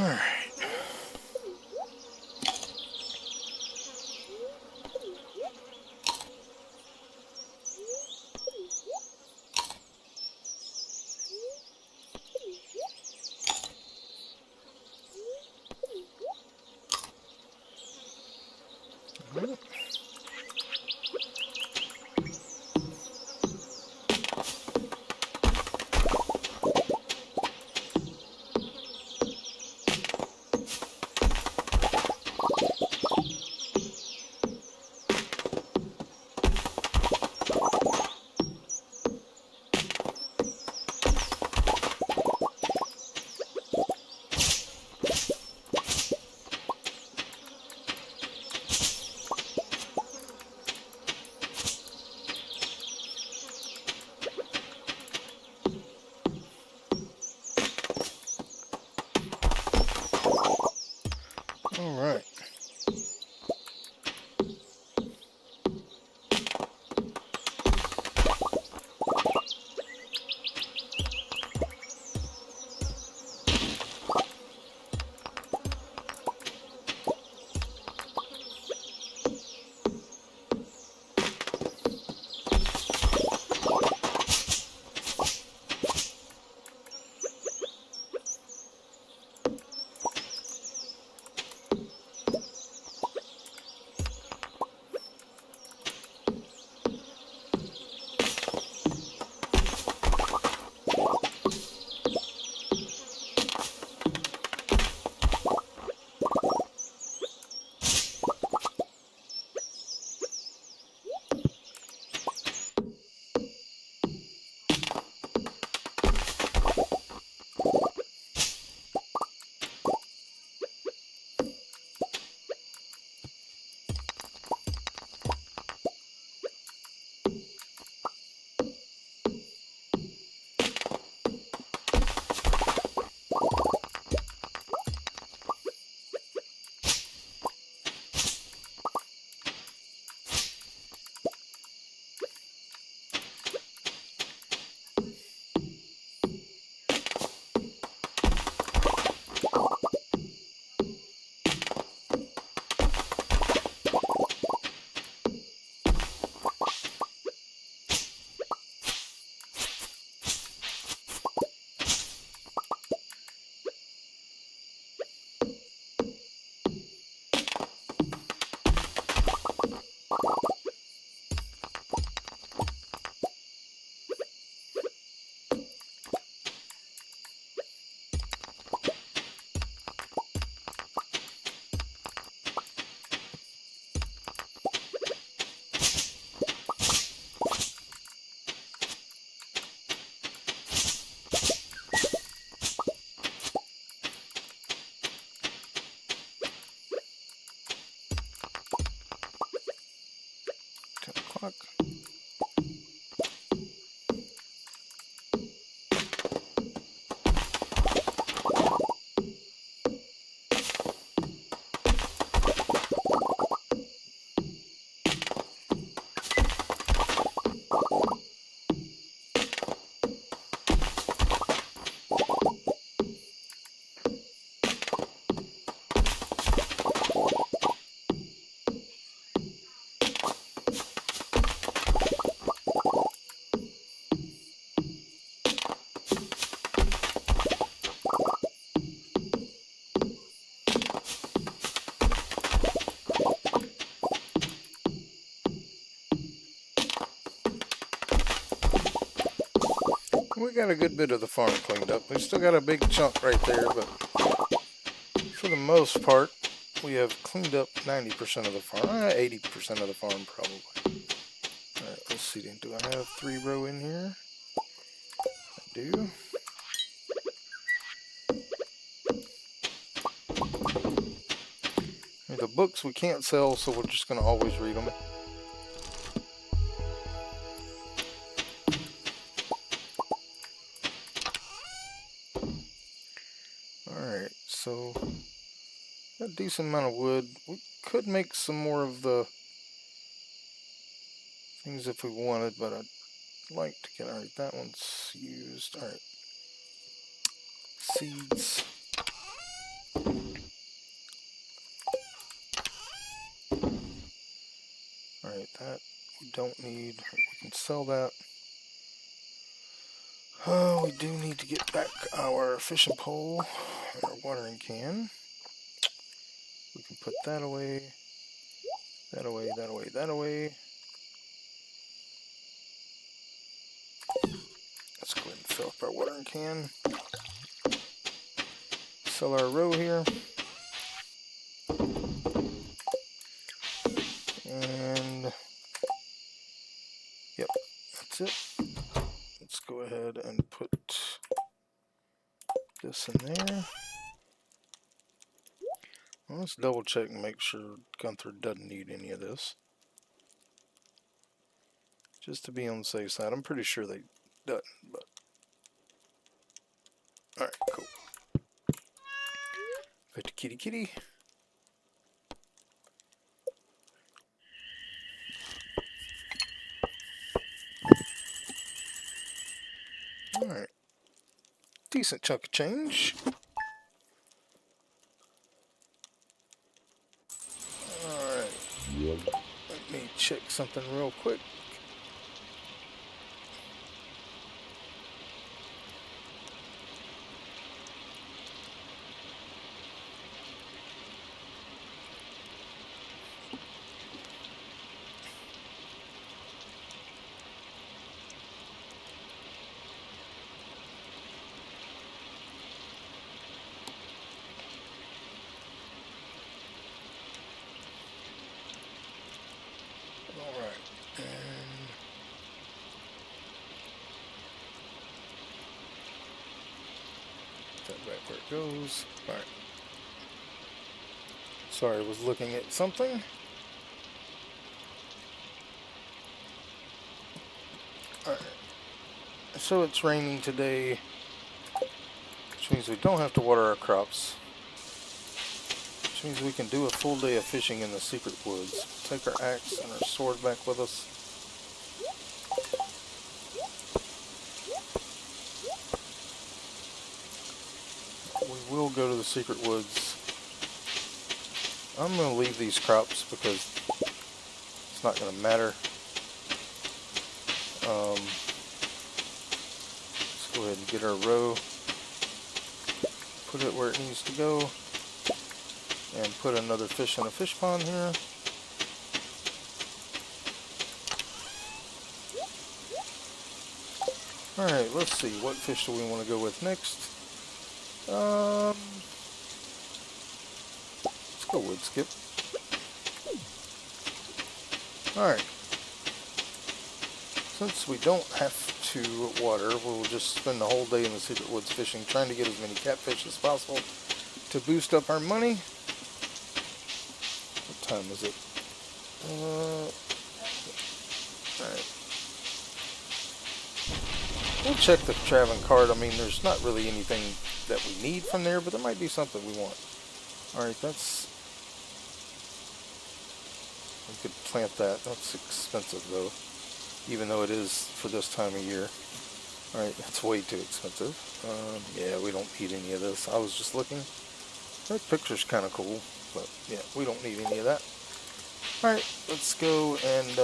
Alright. Alright. Fuck. We got a good bit of the farm cleaned up. We've still got a big chunk right there, but for the most part, we have cleaned up 90% of the farm. 80% of the farm, probably. Alright, let's see. Do I have 3 row in here? I do. The books we can't sell, so we're just going to always read them. Alright, so got a decent amount of wood. We could make some more of the things if we wanted, but I'd like to get... Alright, that one's used. Alright. Seeds. That we don't need. We can sell that. Oh, we do need to get back our fishing pole and our watering can. We can put that away, that away, that away, that away. Let's go ahead and fill up our watering can. Sell our row here. And, yep, that's it. Let's go ahead and put this in there. Well, let's double check and make sure Gunther doesn't need any of this. Just to be on the safe side. I'm pretty sure they doesn't, but alright, cool. Put the kitty kitty. Alright. Decent chunk of change. Alright. Let me check something real quick. Back where it goes. Alright. Sorry, I was looking at something. Alright. So it's raining today, which means we don't have to water our crops. Which means we can do a full day of fishing in the secret woods. Take our axe and our sword back with us. We will go to the secret woods. I'm going to leave these crops because it's not going to matter. Let's go ahead and get our row. Put it where it needs to go. And put another fish in a fish pond here. Alright, let's see. What fish do we want to go with next? Let's go wood skip. Alright. Since we don't have to water, we'll just spend the whole day in the secret woods fishing, trying to get as many catfish as possible to boost up our money. What time is it? Alright. We'll check the traveling card. I mean, there's not really anything that we need from there, but there might be something we want. Alright, that's... we could plant that. That's expensive, though. Even though it is for this time of year. Alright, that's way too expensive. Yeah, we don't need any of this. I was just looking. That picture's kind of cool, but yeah, we don't need any of that. Alright, let's go and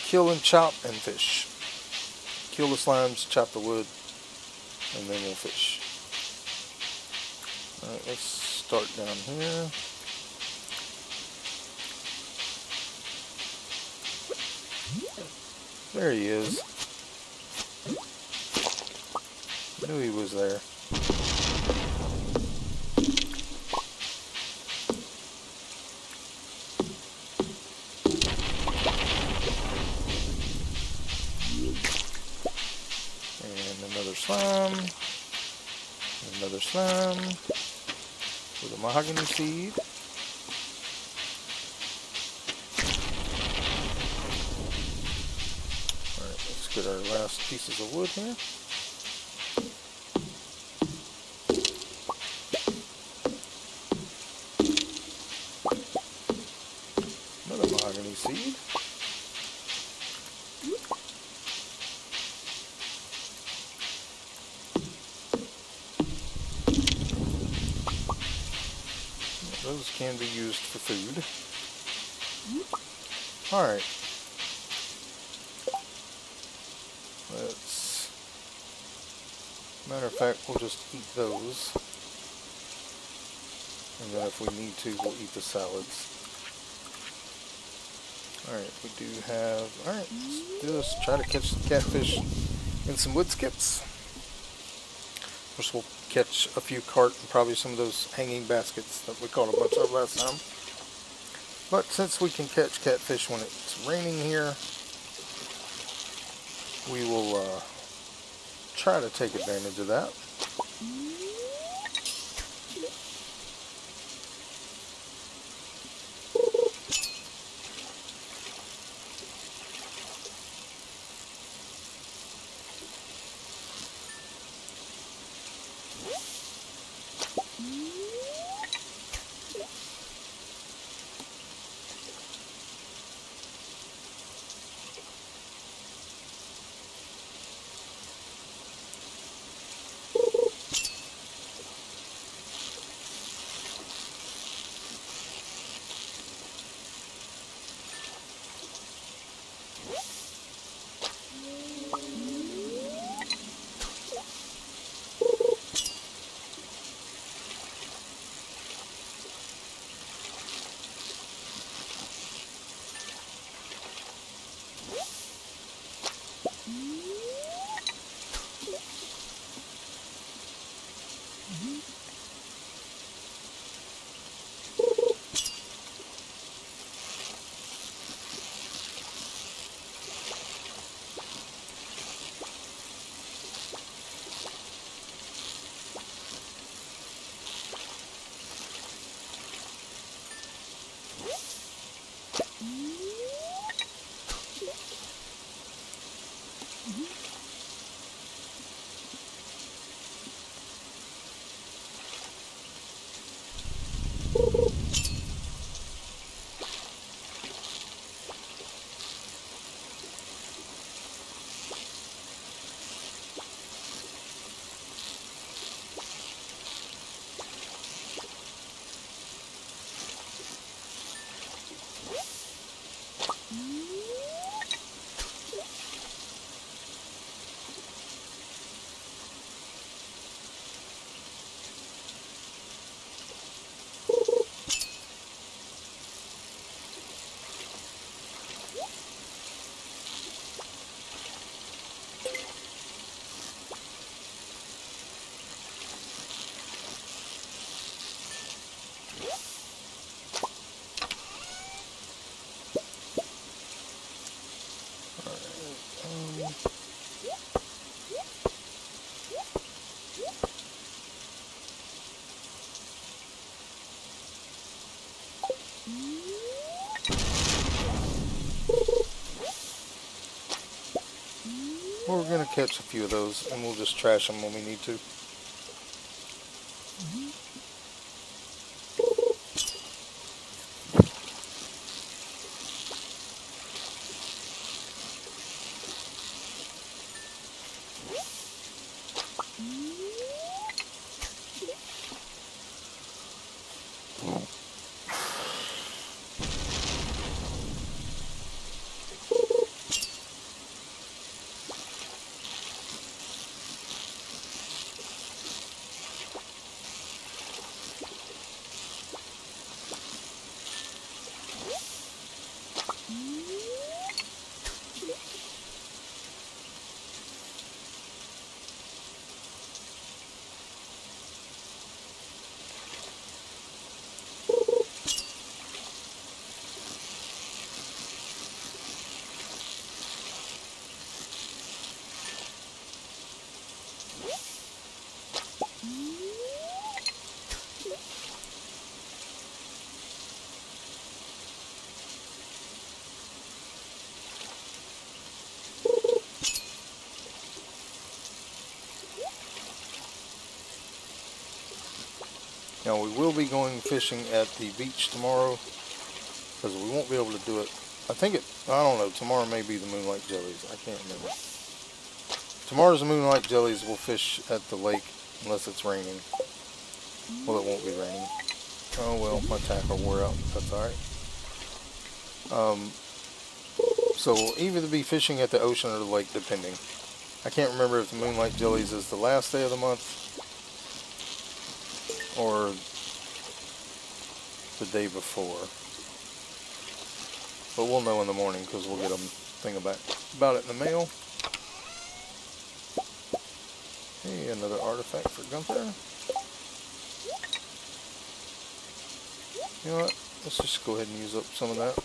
kill and chop and fish. Kill the slimes, chop the wood, and then we'll fish. Alright, let's start down here. There he is. Knew he was there. And another slime. Another slime. With a mahogany seed. Get our last pieces of wood here. Another mahogany seed. Those can be used for food. Alright. Let's... Matter of fact, we'll just eat those. And then if we need to, we'll eat the salads. Alright, we do have... Alright, let's do this. Try to catch the catfish in some wood skips. Of course, we'll catch a few carp and probably some of those hanging baskets that we caught a bunch of last time. But since we can catch catfish when it's raining here, we will try to take advantage of that. We're going to catch a few of those, and we'll just trash them when we need to. Now we will be going fishing at the beach tomorrow, because we won't be able to do it. I don't know, tomorrow may be the moonlight jellies. I can't remember. Tomorrow's the moonlight jellies. We'll fish at the lake unless it's raining. Well, it won't be raining. Oh well, my tackle wore out. That's alright. So we'll either be fishing at the ocean or the lake, depending. I can't remember if the Moonlight Jellies is the last day of the month or the day before. But we'll know in the morning because we'll get a thing about it in the mail. Hey, another artifact for Gunther. You know what? Let's just go ahead and use up some of that.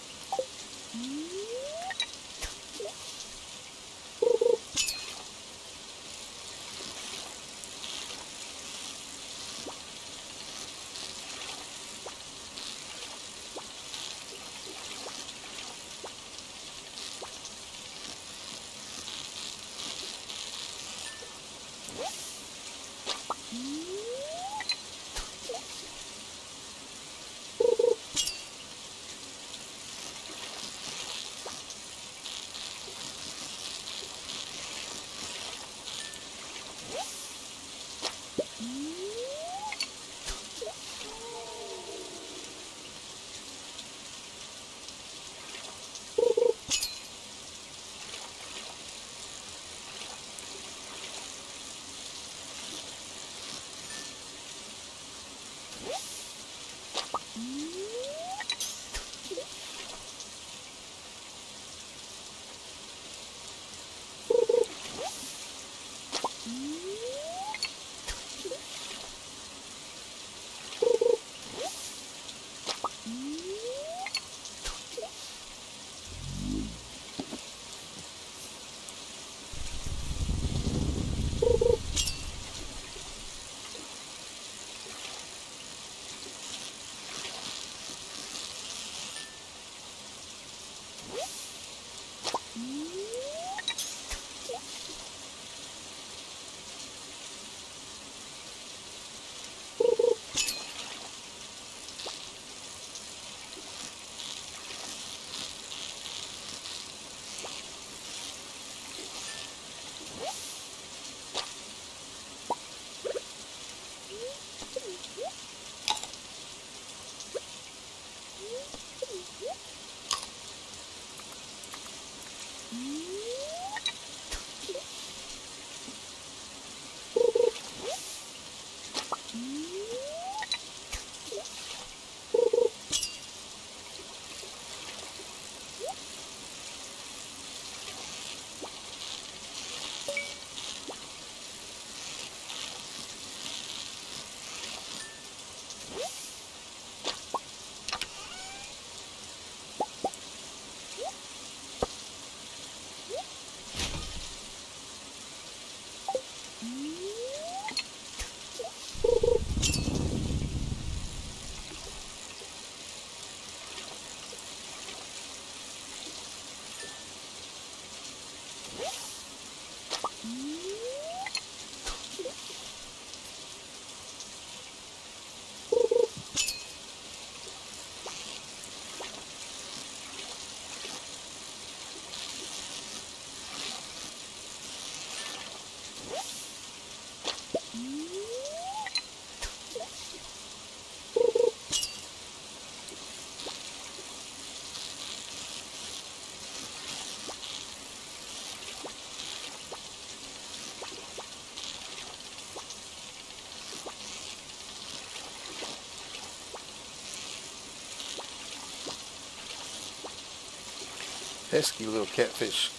Pesky little catfish.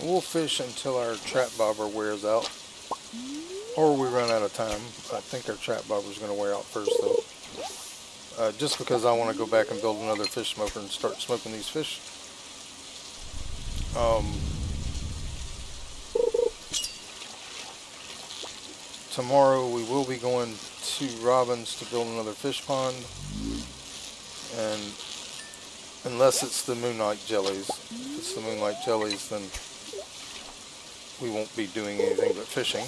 We'll fish until our trap bobber wears out, or we run out of time. I think our trap bobber is going to wear out first, though. Just because I want to go back and build another fish smoker and start smoking these fish. tomorrow we will be going to Robin's to build another fish pond, and unless it's the moonlight jellies. If it's the moonlight jellies, then we won't be doing anything but fishing.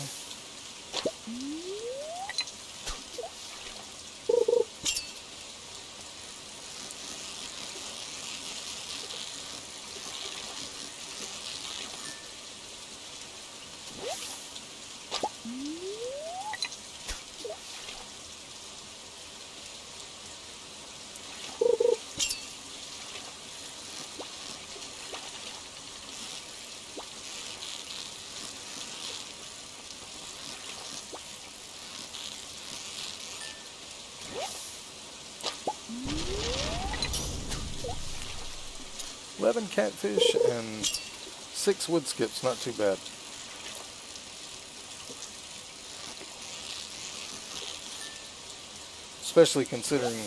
11 catfish and 6 wood skips, not too bad. Especially considering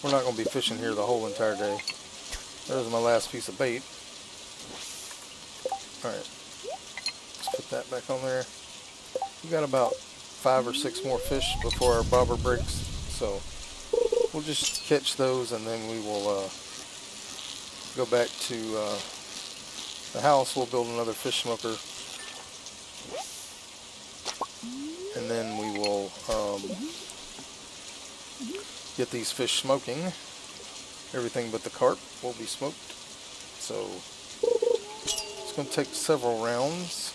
we're not going to be fishing here the whole entire day. There's my last piece of bait. Alright, let's put that back on there. We got about 5 or 6 more fish before our bobber breaks, so we'll just catch those and then we will go back to the house. We'll build another fish smoker, and then we will get these fish smoking. Everything but the carp will be smoked, so it's going to take several rounds.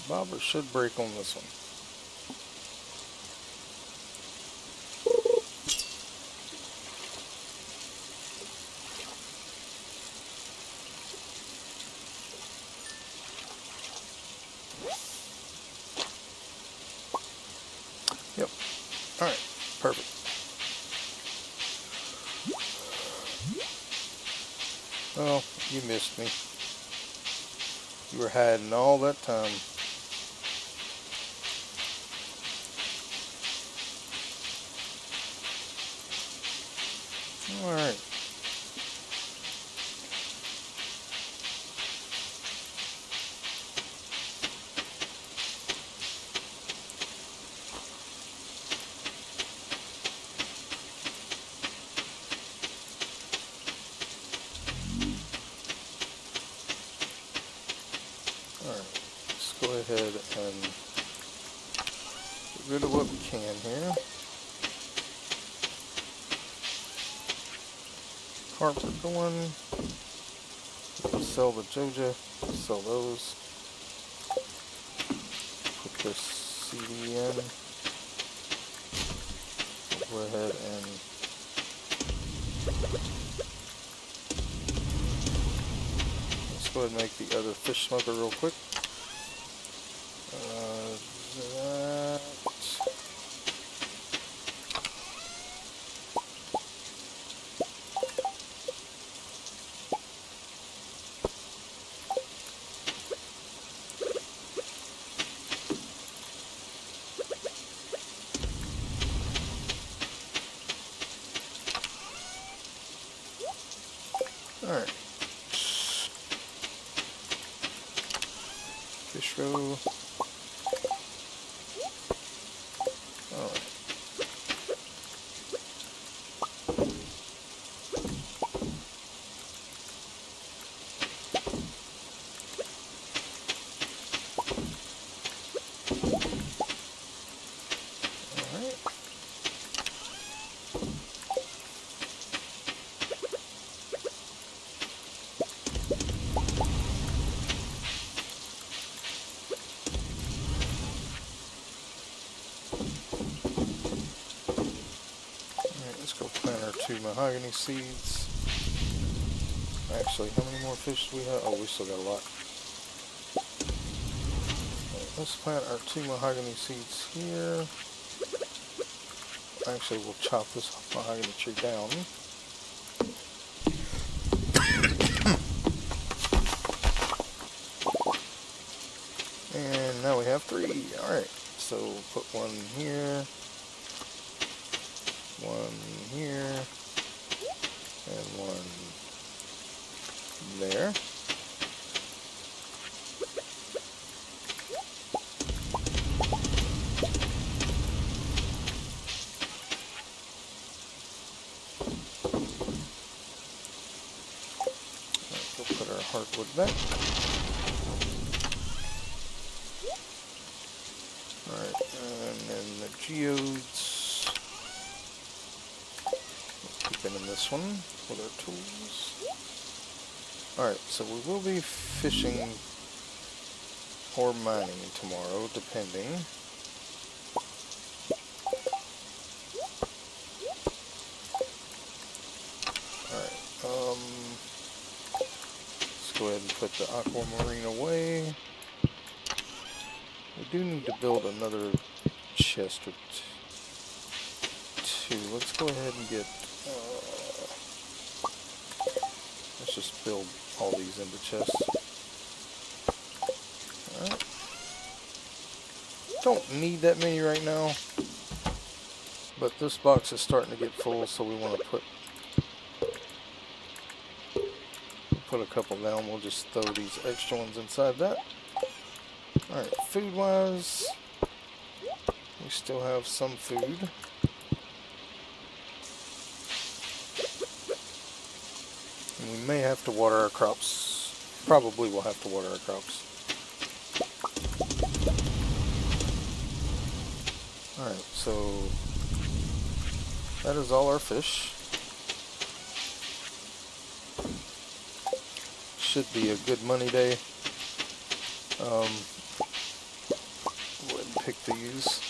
Bobber should break on this one. Yep. Alright, perfect. Oh, you missed me. You were hiding all that time. Alright. Alright, let's go ahead and get rid of what we can here. Carp are going. Sell the Joja. Sell those. Put this CD in. Go ahead and let's go ahead and make the other fish smoker real quick. Alright. Fish row. Alright. mahogany seeds. Actually, how many more fish do we have? Oh, we still got a lot. Right, let's plant our 2 mahogany seeds here. Actually, we'll chop this mahogany tree down. And now we have 3. Alright, so put 1 here, 1 here, and 1 there. We'll put our hardwood back. Alright, and then the geodes. Keep it in this one with our tools. Alright, so we will be fishing or mining tomorrow, depending. Alright, let's go ahead and put the aquamarine away. We do need to build another chest or 2. Let's go ahead and get, let's just build all these into chests. Alright. Don't need that many right now, but this box is starting to get full, so we want to put a couple down. We'll just throw these extra ones inside that. Alright, food-wise, we still have some food. And we may have to water our crops. Probably we'll have to water our crops. Alright, so that is all our fish. Should be a good money day. Go ahead and pick these.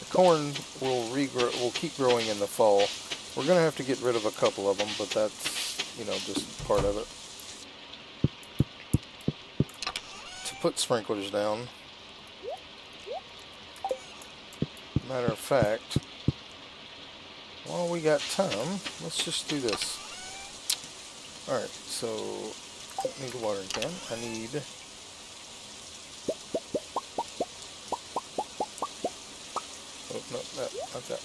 The corn will regrow, will keep growing in the fall. We're gonna have to get rid of a couple of them, but that's, you know, just part of it. To put sprinklers down, matter of fact, while we got time, let's just do this. Alright, so I need a watering can. I need no, not that.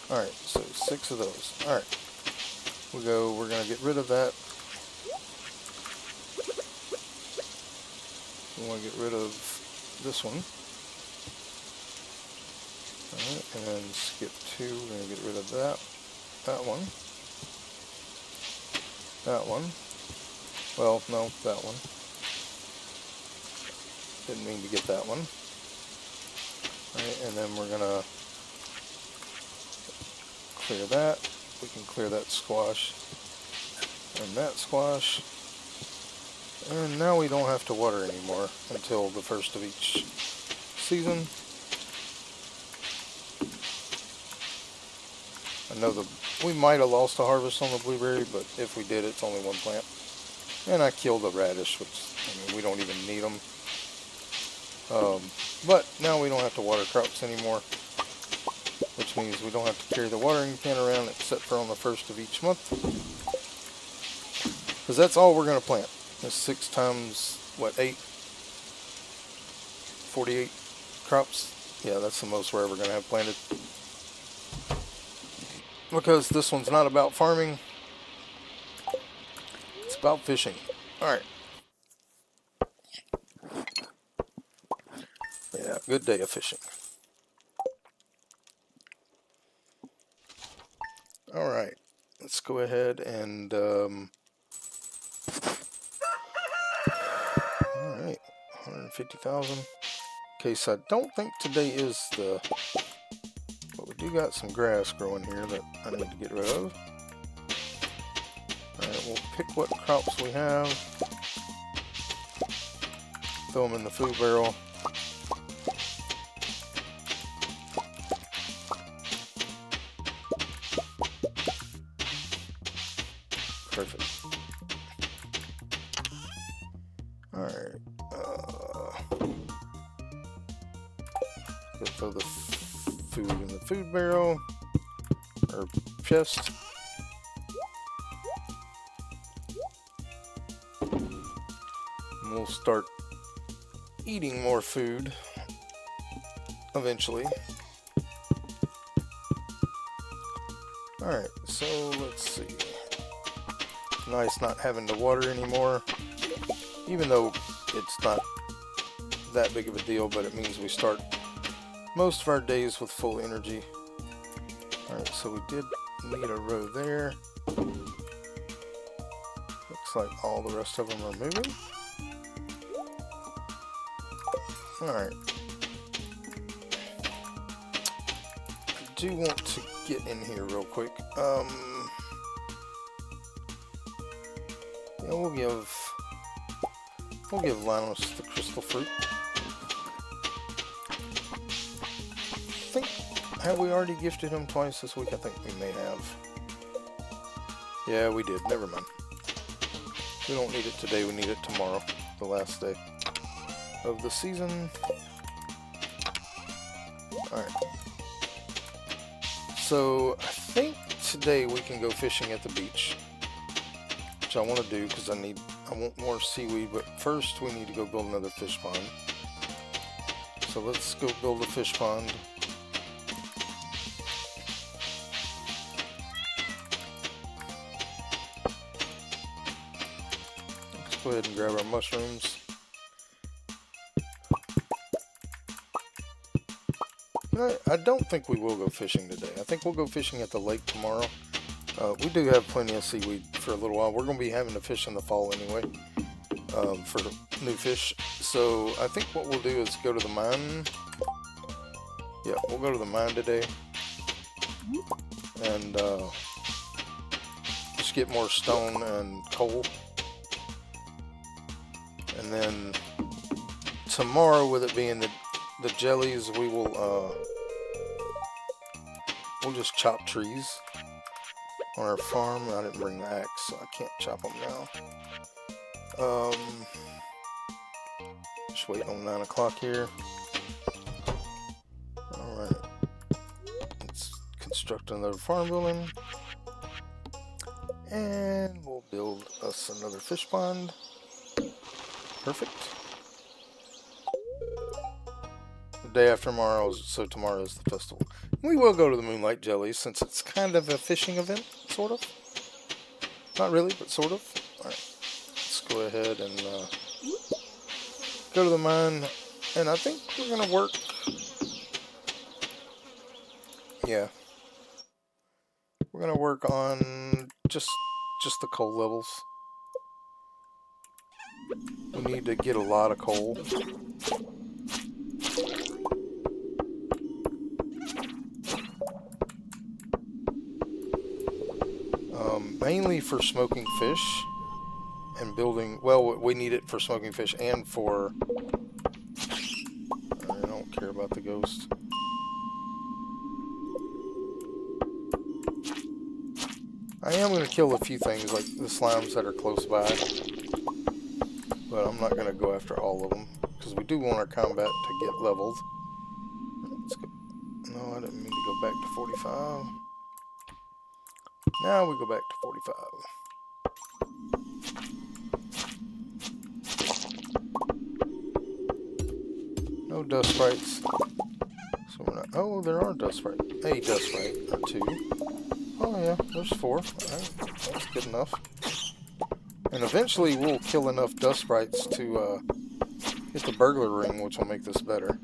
Alright, so 6 of those. Alright. We're gonna get rid of that. We want to get rid of this one. Alright, and then skip 2. We're gonna get rid of that. That one. That one. Well, no, that one. Didn't mean to get that one. Alright, and then we're gonna clear that. We can clear that squash and that squash. And now we don't have to water anymore until the first of each season. I know we might have lost a harvest on the blueberry, but if we did, it's only 1 plant. And I killed the radish, which, I mean, we don't even need them. But now we don't have to water crops anymore, which means we don't have to carry the watering can around except for on the first of each month. Because that's all we're going to plant. That's 6 times, what, 8? 48 crops? Yeah, that's the most we're ever going to have planted. Because this one's not about farming. It's about fishing. Alright. Yeah, good day of fishing. Alright. Let's go ahead and... Alright. 150,000. Okay, so I don't think today is the... But we do got some grass growing here that I need to get rid of. Alright, we'll pick what crops we have. Throw them in the food barrel. Perfect. Alright. Go throw the food in the food barrel. Or chest. And we'll start eating more food eventually. Alright, so let's see. Nice not having to water anymore. Even though it's not that big of a deal, but it means we start most of our days with full energy. Alright, so we did need a row there. Looks like all the rest of them are moving. Alright. I do want to get in here real quick. Yeah, we'll give Linus the crystal fruit. Have we already gifted him twice this week? I think we may have. Yeah, we did. Never mind. We don't need it today. We need it tomorrow. The last day of the season. Alright. So, I think today we can go fishing at the beach. Which I want to do because I want more seaweed. But first we need to go build another fish pond. So let's go build a fish pond. Go ahead and grab our mushrooms. I don't think we will go fishing today. I think we'll go fishing at the lake tomorrow. We do have plenty of seaweed for a little while. We're going to be having to fish in the fall anyway for new fish. So I think what we'll do is go to the mine. Yeah, we'll go to the mine today. And just get more stone and coal. And then tomorrow, with it being the jellies, we will we'll just chop trees on our farm. I didn't bring the axe, so I can't chop them now. Just waiting on 9 o'clock here. All right, let's construct another farm building, and we'll build us another fish pond. Perfect. The day after tomorrow, so tomorrow is the festival. We will go to the Moonlight Jellies since it's kind of a fishing event, sort of. Not really, but sort of. Alright, let's go ahead and go to the mine. And I think we're going to work. Yeah. We're going to work on just the coal levels. We need to get a lot of coal. Mainly for smoking fish and building. Well, we need it for smoking fish and for. I don't care about the ghost. I am going to kill a few things like the slimes that are close by. But I'm not going to go after all of them, because we do want our combat to get leveled. Let's go. No, I didn't mean to go back to 45. Now we go back to 45. No dust sprites. So we're not. Oh, there are dust sprites. A dust sprite, or 2. Oh yeah, there's 4. Alright, that's good enough. And eventually we'll kill enough dust sprites to hit the burglar ring, which will make this better.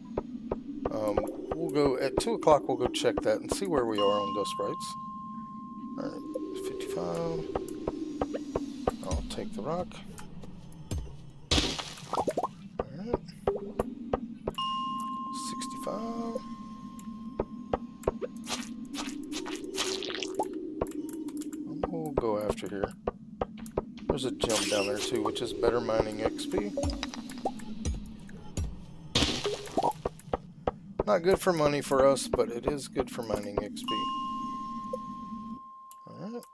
We'll go at 2 o'clock. We'll go check that and see where we are on dust sprites. All right, 55. I'll take the rock. All right, 65. We'll go after here. There's a gem down there too, which is better mining XP. Not good for money for us, but it is good for mining XP. Alright.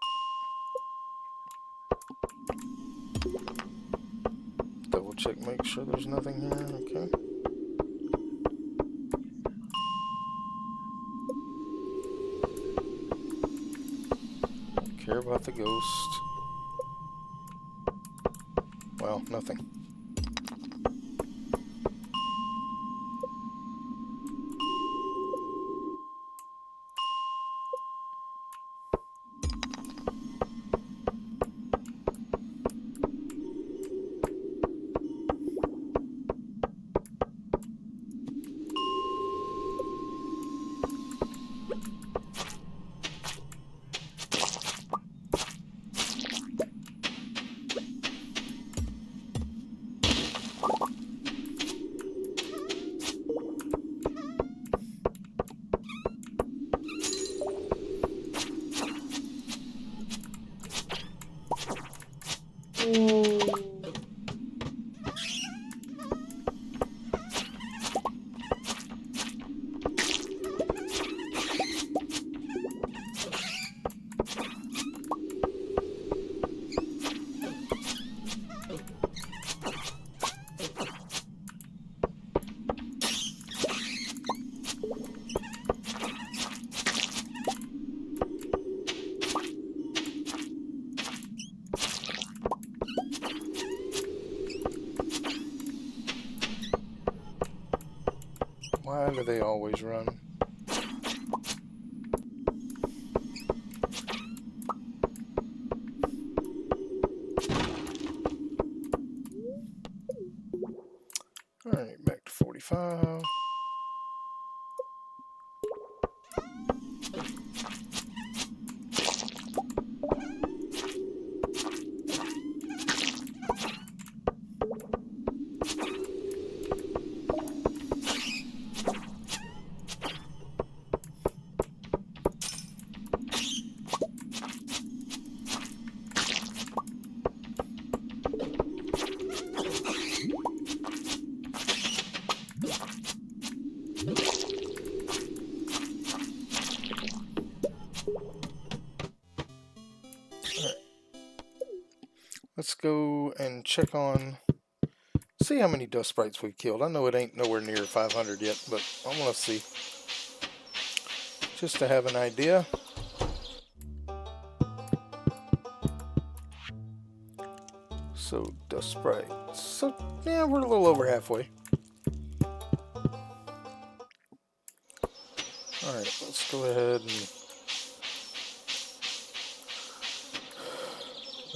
check, make sure there's nothing here. Okay. Don't care about the ghost. Well, nothing. Why do they always run? Alright, back to 45. Let's go and check on, see how many dust sprites we've killed. I know it ain't nowhere near 500 yet, but I want to see, just to have an idea. So, dust sprites. So, yeah, we're a little over halfway. Alright, let's go ahead and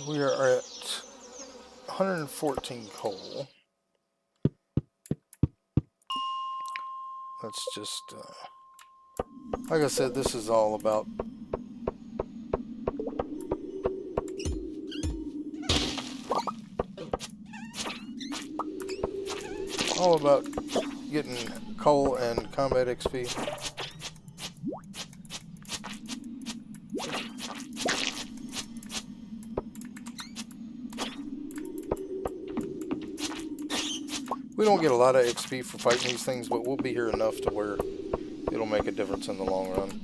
we are at 114 coal. Let's just, like I said, this is all about getting coal and combat XP. We don't get a lot of XP for fighting these things, but we'll be here enough to where it'll make a difference in the long run.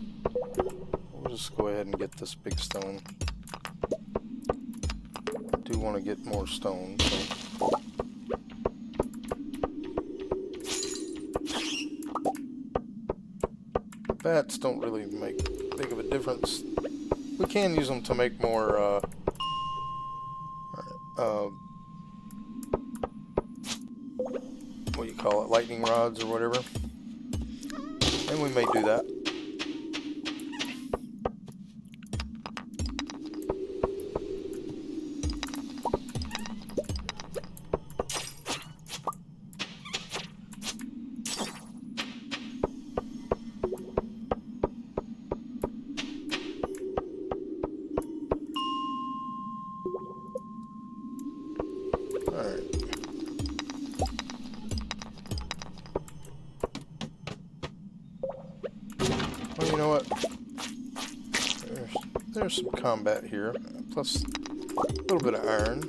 We'll just go ahead and get this big stone. I do want to get more stone, so. Bats don't really make big of a difference. We can use them to make more what do you call it, lightning rods or whatever, and we may do that. Well, you know what? There's some combat here, plus a little bit of iron.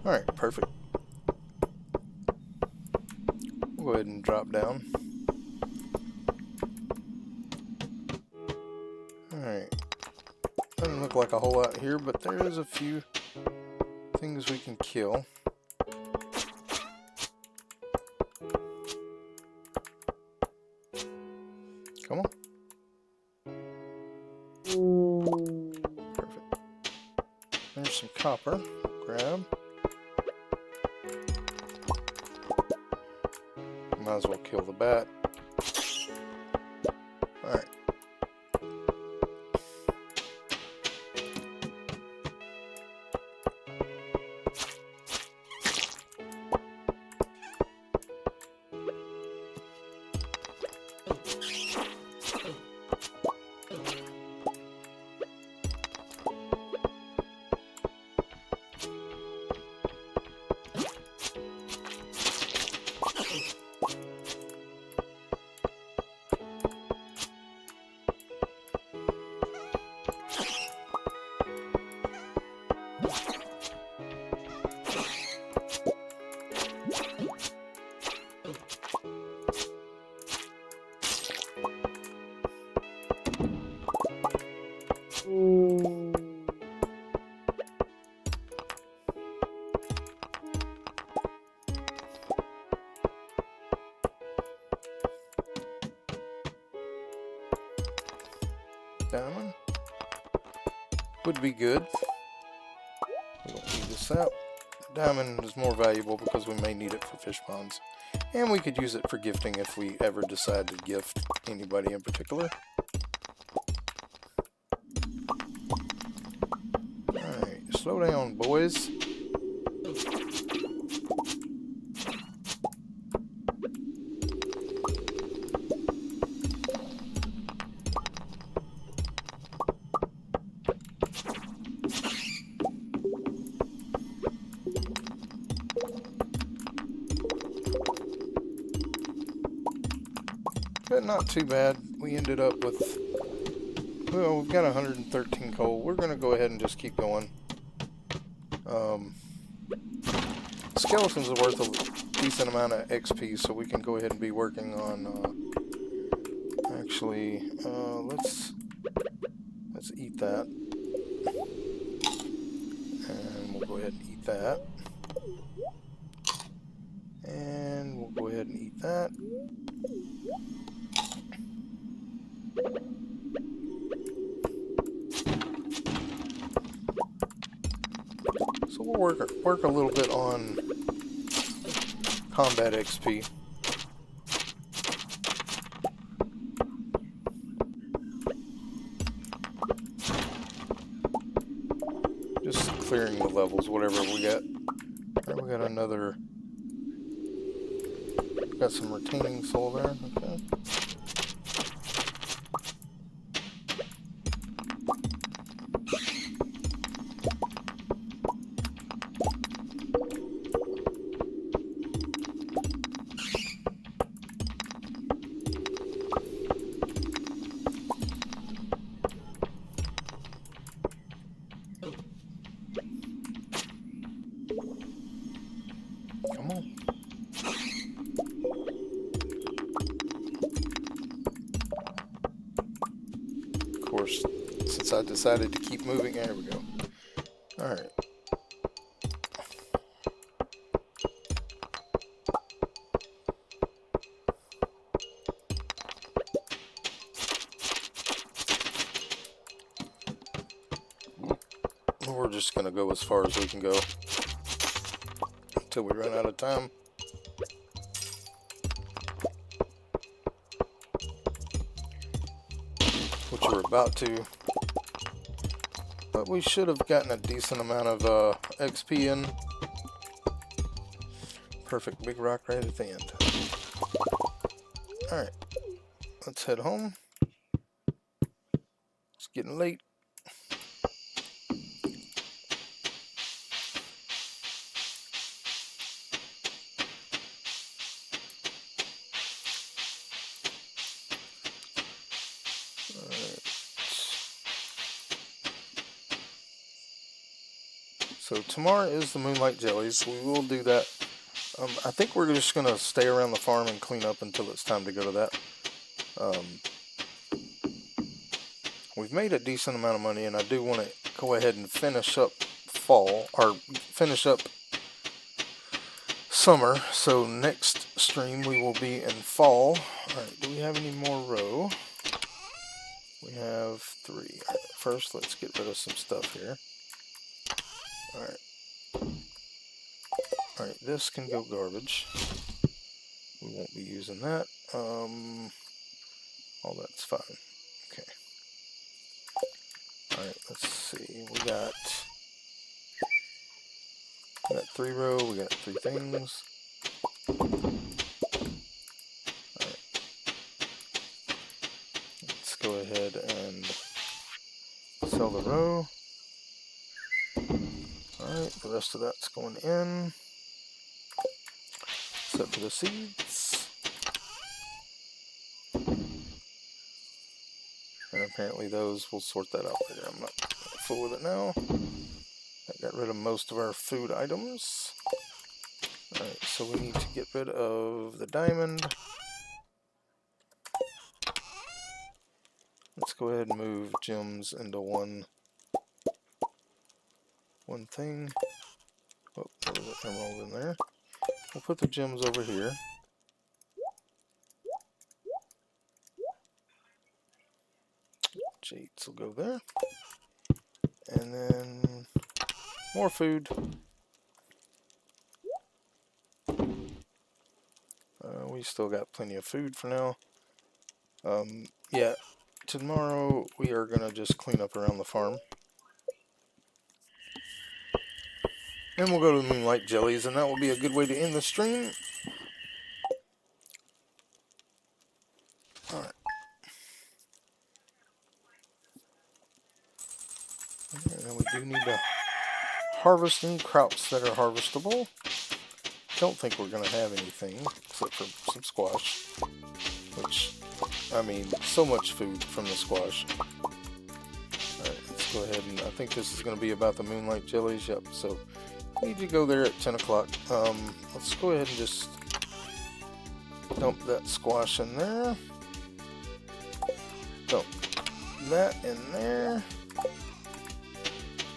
Alright, perfect. We'll go ahead and drop down. Alright. Doesn't look like a whole lot here, but there is a few things we can kill. Come on. Perfect. There's some copper. Grab. Might as well kill the bat. Alright. Diamond would be good. We don't need this out. Diamond is more valuable because we may need it for fish ponds. And we could use it for gifting if we ever decide to gift anybody in particular. Alright, slow down, boys. But not too bad. We ended up with, well, we've got 113 coal. We're going to go ahead and just keep going. Skeletons are worth a decent amount of XP, so we can go ahead and be working on, actually, let's eat that. And we'll go ahead and eat that. And we'll go ahead and eat that. So we'll work a little bit on combat XP. Just clearing the levels, whatever we got. Right, we got another. Got some retaining soul there. Okay. Come on. Of course, since I decided to keep moving, there we go. Alright. We're just going to go as far as we can go until we run out of time. Which we're about to. But we should have gotten a decent amount of XP in. Perfect big rock right at the end. Alright. Let's head home. It's getting late. So tomorrow is the moonlight jellies. We will do that. I think we're just going to stay around the farm and clean up until it's time to go to that. We've made a decent amount of money, and I do want to go ahead and finish up fall, or finish up summer. So next stream we will be in fall. Alright, do we have any more row? We have 3. Right, first, let's get rid of some stuff here. Alright, this can go garbage. We won't be using that. All that's fine. Okay. Alright, let's see. We got 3 row, we got 3 things. Alright. Let's go ahead and sell the row. Alright, the rest of that's going in. Except for the seeds. And apparently those, we'll sort that out later. I'm not full with it now. That got rid of most of our food items. Alright, so we need to get rid of the diamond. Let's go ahead and move gems into one thing. Oh, there was an emerald in there. We'll put the gems over here. Jades will go there. And then more food. We still got plenty of food for now. Yeah, tomorrow we are going to just clean up around the farm. And we'll go to the moonlight jellies, and that will be a good way to end the stream. Alright. And we do need to harvest any crops that are harvestable. Don't think we're going to have anything, except for some squash. Which, I mean, so much food from the squash. Alright, let's go ahead and, I think this is going to be about the moonlight jellies. Yep, so need to go there at 10 o'clock. Let's go ahead and just dump that squash in there. Dump that in there.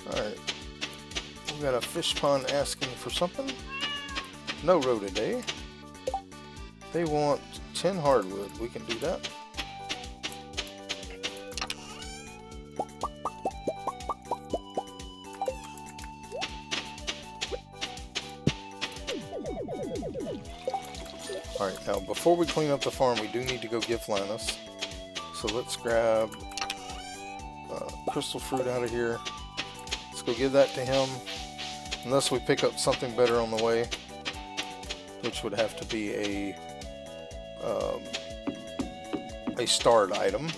Alright. We got a fish pond asking for something. No row today. They want 10 hardwood. We can do that. Alright, now before we clean up the farm, we do need to go gift Linus. So let's grab crystal fruit out of here. Let's go give that to him. Unless we pick up something better on the way, which would have to be a starred item.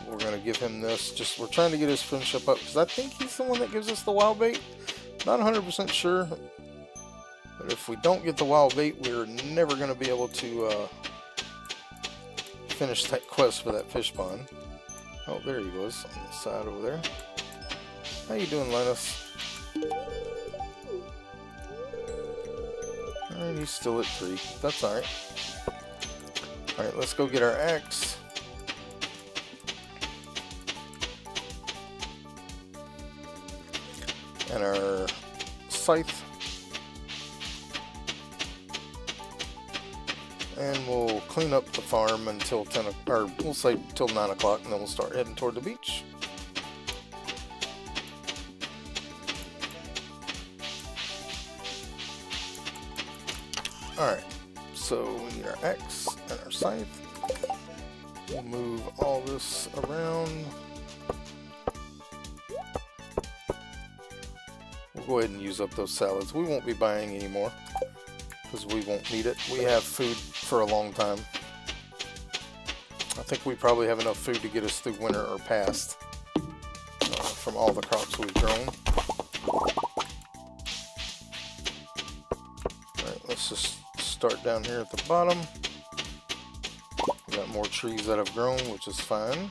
We're going to give him this. We're trying to get his friendship up, because I think he's the one that gives us the wild bait. Not 100% sure. But if we don't get the wild bait, we're never going to be able to finish that quest for that fish pond. Oh, there he was on the side over there. How you doing, Linus? Alright, he's still at 3. That's alright. Alright, let's go get our axe. And our scythe. And we'll clean up the farm until 10, or we'll say till 9 o'clock, and then we'll start heading toward the beach. Alright, so we need our axe and our scythe. We'll move all this around. We'll go ahead and use up those salads. We won't be buying any more, because we won't need it. We have food for a long time. I think we probably have enough food to get us through winter or past from all the crops we've grown. Alright, let's just start down here at the bottom. We got more trees that have grown, which is fine.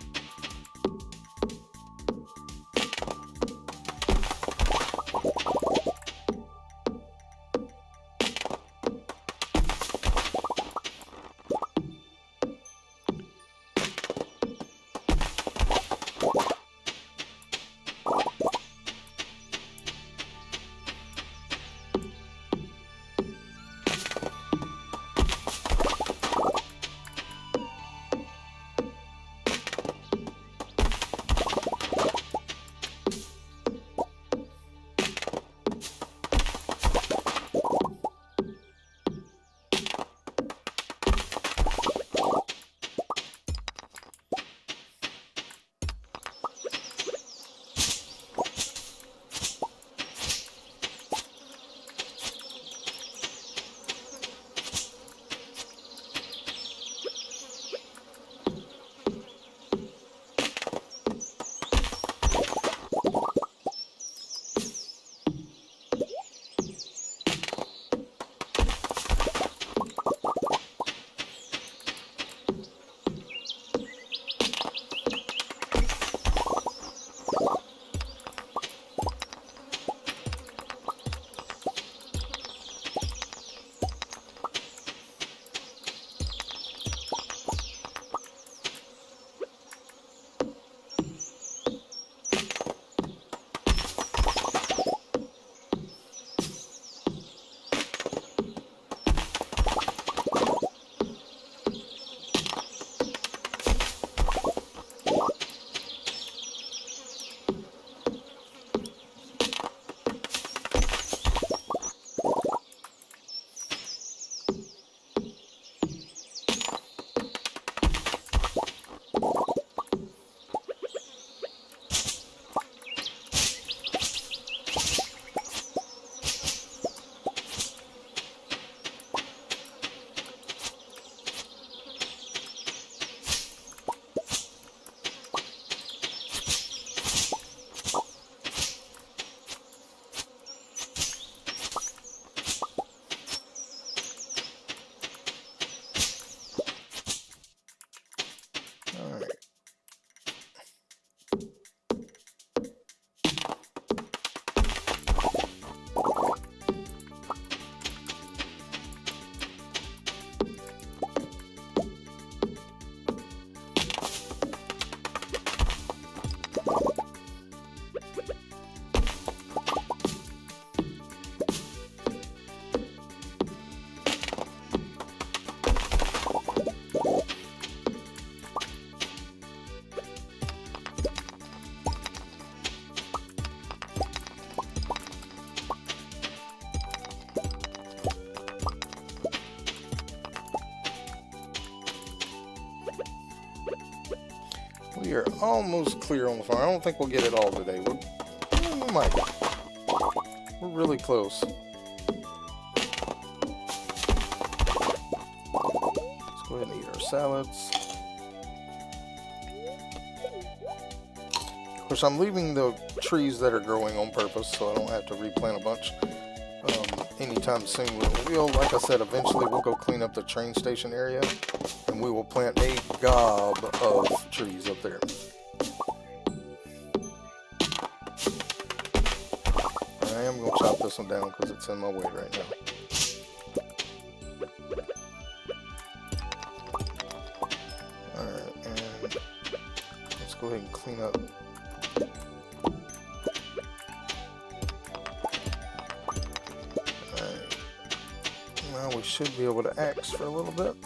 almost clear on the farm. I don't think we'll get it all today. We might. We're really close. Let's go ahead and eat our salads. Of course, I'm leaving the trees that are growing on purpose, so I don't have to replant a bunch anytime soon. We'll, like I said, eventually we'll go clean up the train station area, and we will plant a gob of trees up there. I am going to chop this one down because it's in my way right now. Alright, and let's go ahead and clean up. Alright, now we should be able to axe for a little bit.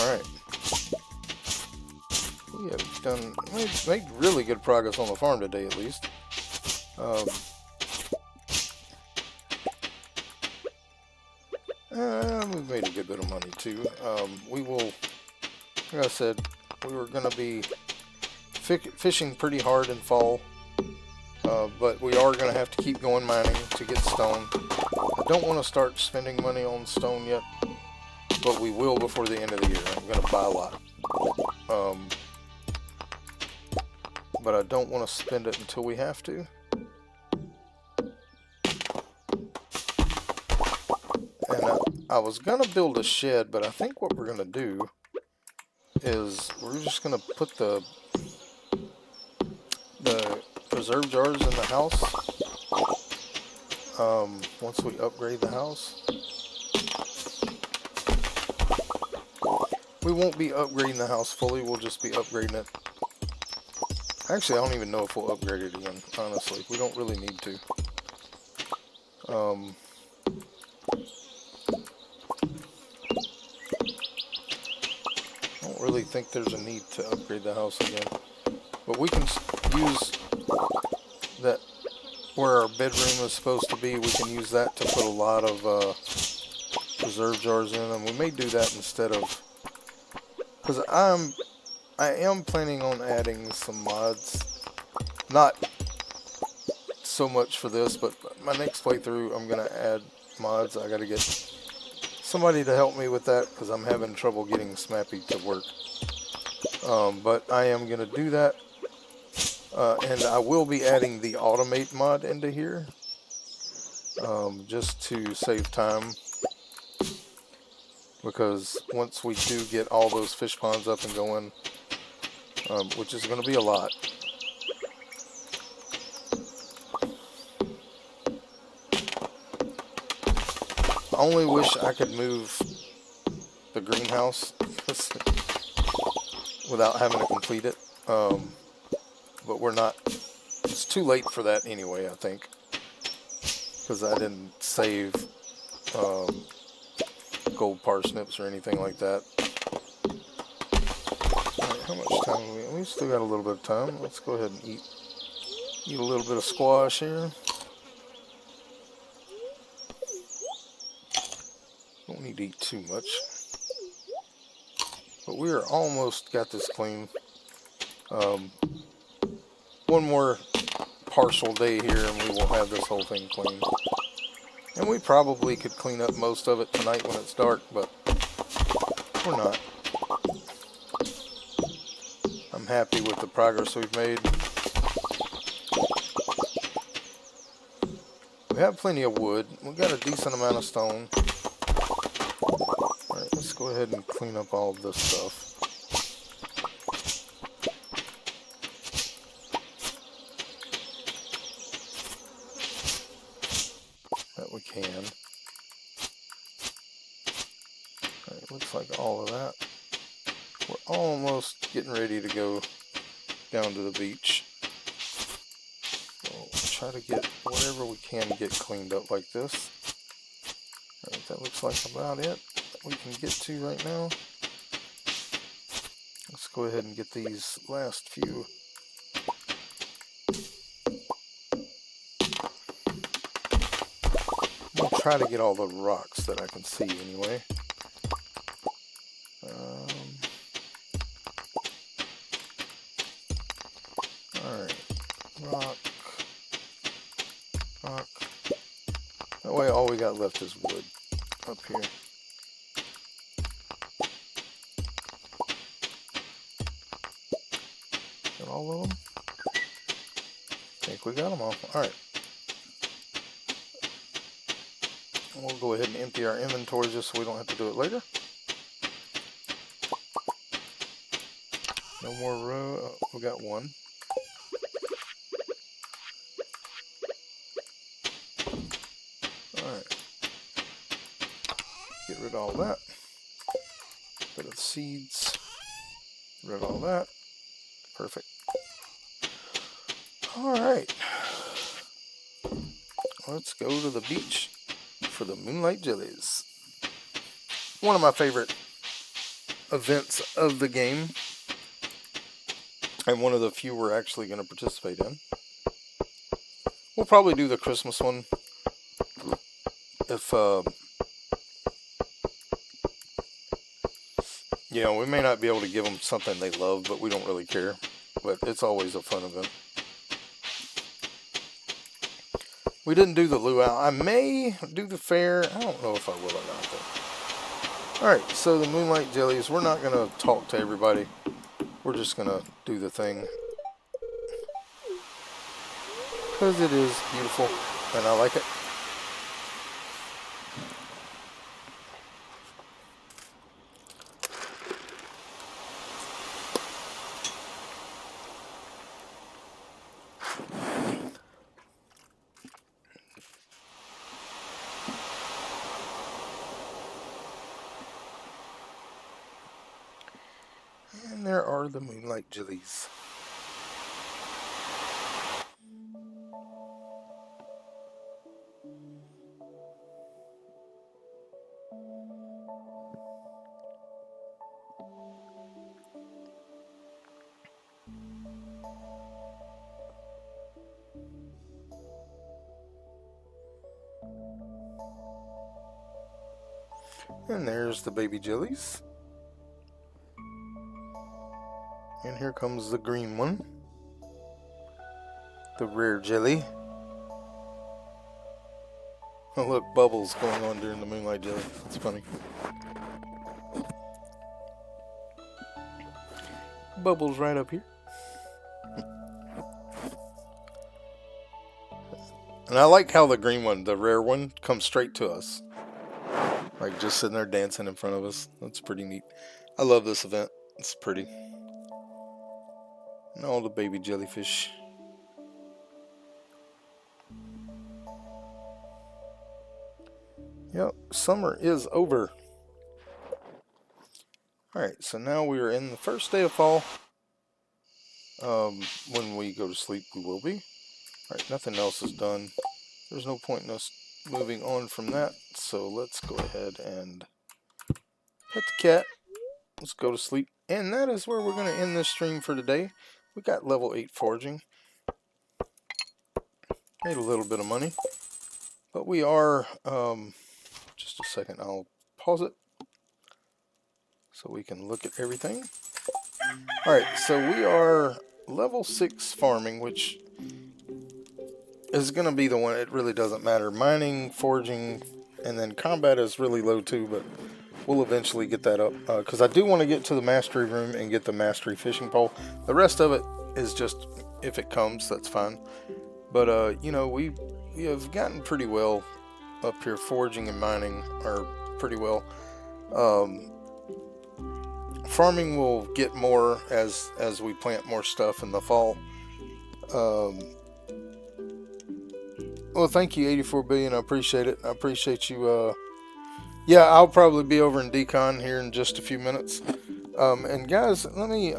Alright. We have made really good progress on the farm today, at least. We've made a good bit of money, too. We will, like I said, we were going to be fishing pretty hard in fall. But we are going to have to keep going mining to get stone. I don't want to start spending money on stone yet, but we will before the end of the year. I'm going to buy a lot. But I don't want to spend it until we have to. And I was going to build a shed, but I think what we're going to do is we're just going to put the preserve jars in the house once we upgrade the house. We won't be upgrading the house fully, we'll just be upgrading it. Actually, I don't even know if we'll upgrade it again, honestly. We don't really need to. I don't really think there's a need to upgrade the house again. But we can use that where our bedroom is supposed to be. We can use that to put a lot of preserve jars in, and we may do that instead of, because I am planning on adding some mods. Not so much for this, but my next playthrough I'm gonna add mods. I gotta get somebody to help me with that because I'm having trouble getting Smappy to work. But I am gonna do that. And I will be adding the automate mod into here, just to save time, because once we do get all those fish ponds up and going, which is going to be a lot. I only wish I could move the greenhouse without having to complete it. But we're not, it's too late for that anyway, I think, because I didn't save gold parsnips or anything like that. Alright, how much time do we still got a little bit of time. Let's go ahead and eat a little bit of squash here. Don't need to eat too much, but we are almost got this clean. One more partial day here and we will have this whole thing clean. And we probably could clean up most of it tonight when it's dark, but we're not. I'm happy with the progress we've made. we have plenty of wood. We got a decent amount of stone. Alright, let's go ahead and clean up all of this stuff. That we can. Alright, looks like all of that. We're almost getting ready to go down to the beach. We'll try to get whatever we can get cleaned up like this. Alright, that looks like about it that we can get to right now. Let's go ahead and get these last few. I'll try to get all the rocks that I can see anyway. Alright, rock. That way all we got left is wood up here. Got all of them? I think we got them all. Alright. We'll go ahead and empty our inventory just so we don't have to do it later. No more row. Oh, we got one. Alright. Get rid of all that. Bit of seeds. Get rid of all that. Perfect. Alright. Let's go to the beach for the moonlight jellies. One of my favorite events of the game. And one of the few we're actually going to participate in. We'll probably do the Christmas one. If, you know, we may not be able to give them something they love, but we don't really care. But it's always a fun event. We didn't do the luau. I may do the fair. I don't know if I will or not, though. Alright, so the moonlight jellies. We're not going to talk to everybody. We're just going to do the thing. Because it is beautiful. And I like it. And there are the moonlight jellies. And there's the baby jellies. And here comes the green one. The rare jelly. Oh look, bubbles going on during the moonlight jelly. That's funny. Bubbles right up here. And I like how the green one, the rare one, comes straight to us. Like just sitting there dancing in front of us. That's pretty neat. I love this event. It's pretty. And all the baby jellyfish. Yep, summer is over. Alright, so now we are in the first day of fall. When we go to sleep, we will be. Alright, nothing else is done. There's no point in us moving on from that. So let's go ahead and pet the cat. Let's go to sleep. And that is where we're going to end this stream for today. We got level 8 foraging. Made a little bit of money. But we are, just a second, I'll pause it so we can look at everything. Alright, so we are level 6 farming, which is going to be the one, it really doesn't matter. Mining, foraging, and then combat is really low too, but we'll eventually get that up. Because I do want to get to the mastery room and get the mastery fishing pole. The rest of it is just, if it comes, that's fine. But, you know, we we have gotten pretty well up here. Foraging and mining are pretty well. Farming will get more as we plant more stuff in the fall. Well, thank you, 84 billion. I appreciate it. I appreciate you. Yeah, I'll probably be over in Decon here in just a few minutes. And guys, let me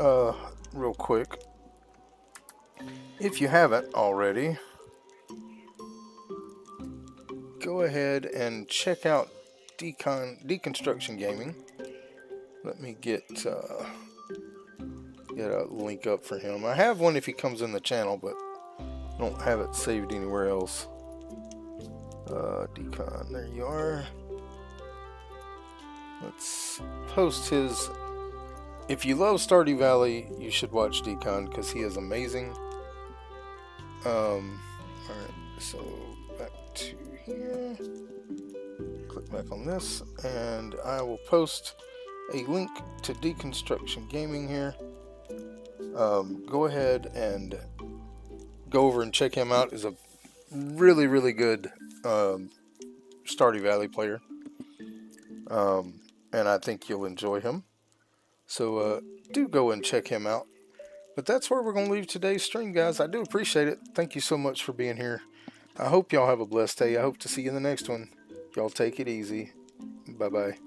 real quick, if you haven't already, go ahead and check out Deconstruction Gaming. Let me get a link up for him. I have one if he comes in the channel, but I don't have it saved anywhere else. Decon, there you are. Let's post his. If you love Stardew Valley, you should watch Decon because he is amazing. Alright, so back to here. Click back on this, and I will post a link to Deconstruction Gaming here. Go ahead and go over and check him out. He's a really, really good Stardew Valley player. And I think you'll enjoy him. So do go and check him out. But that's where we're going to leave today's stream, guys. I do appreciate it. Thank you so much for being here. I hope y'all have a blessed day. I hope to see you in the next one. Y'all take it easy. Bye-bye.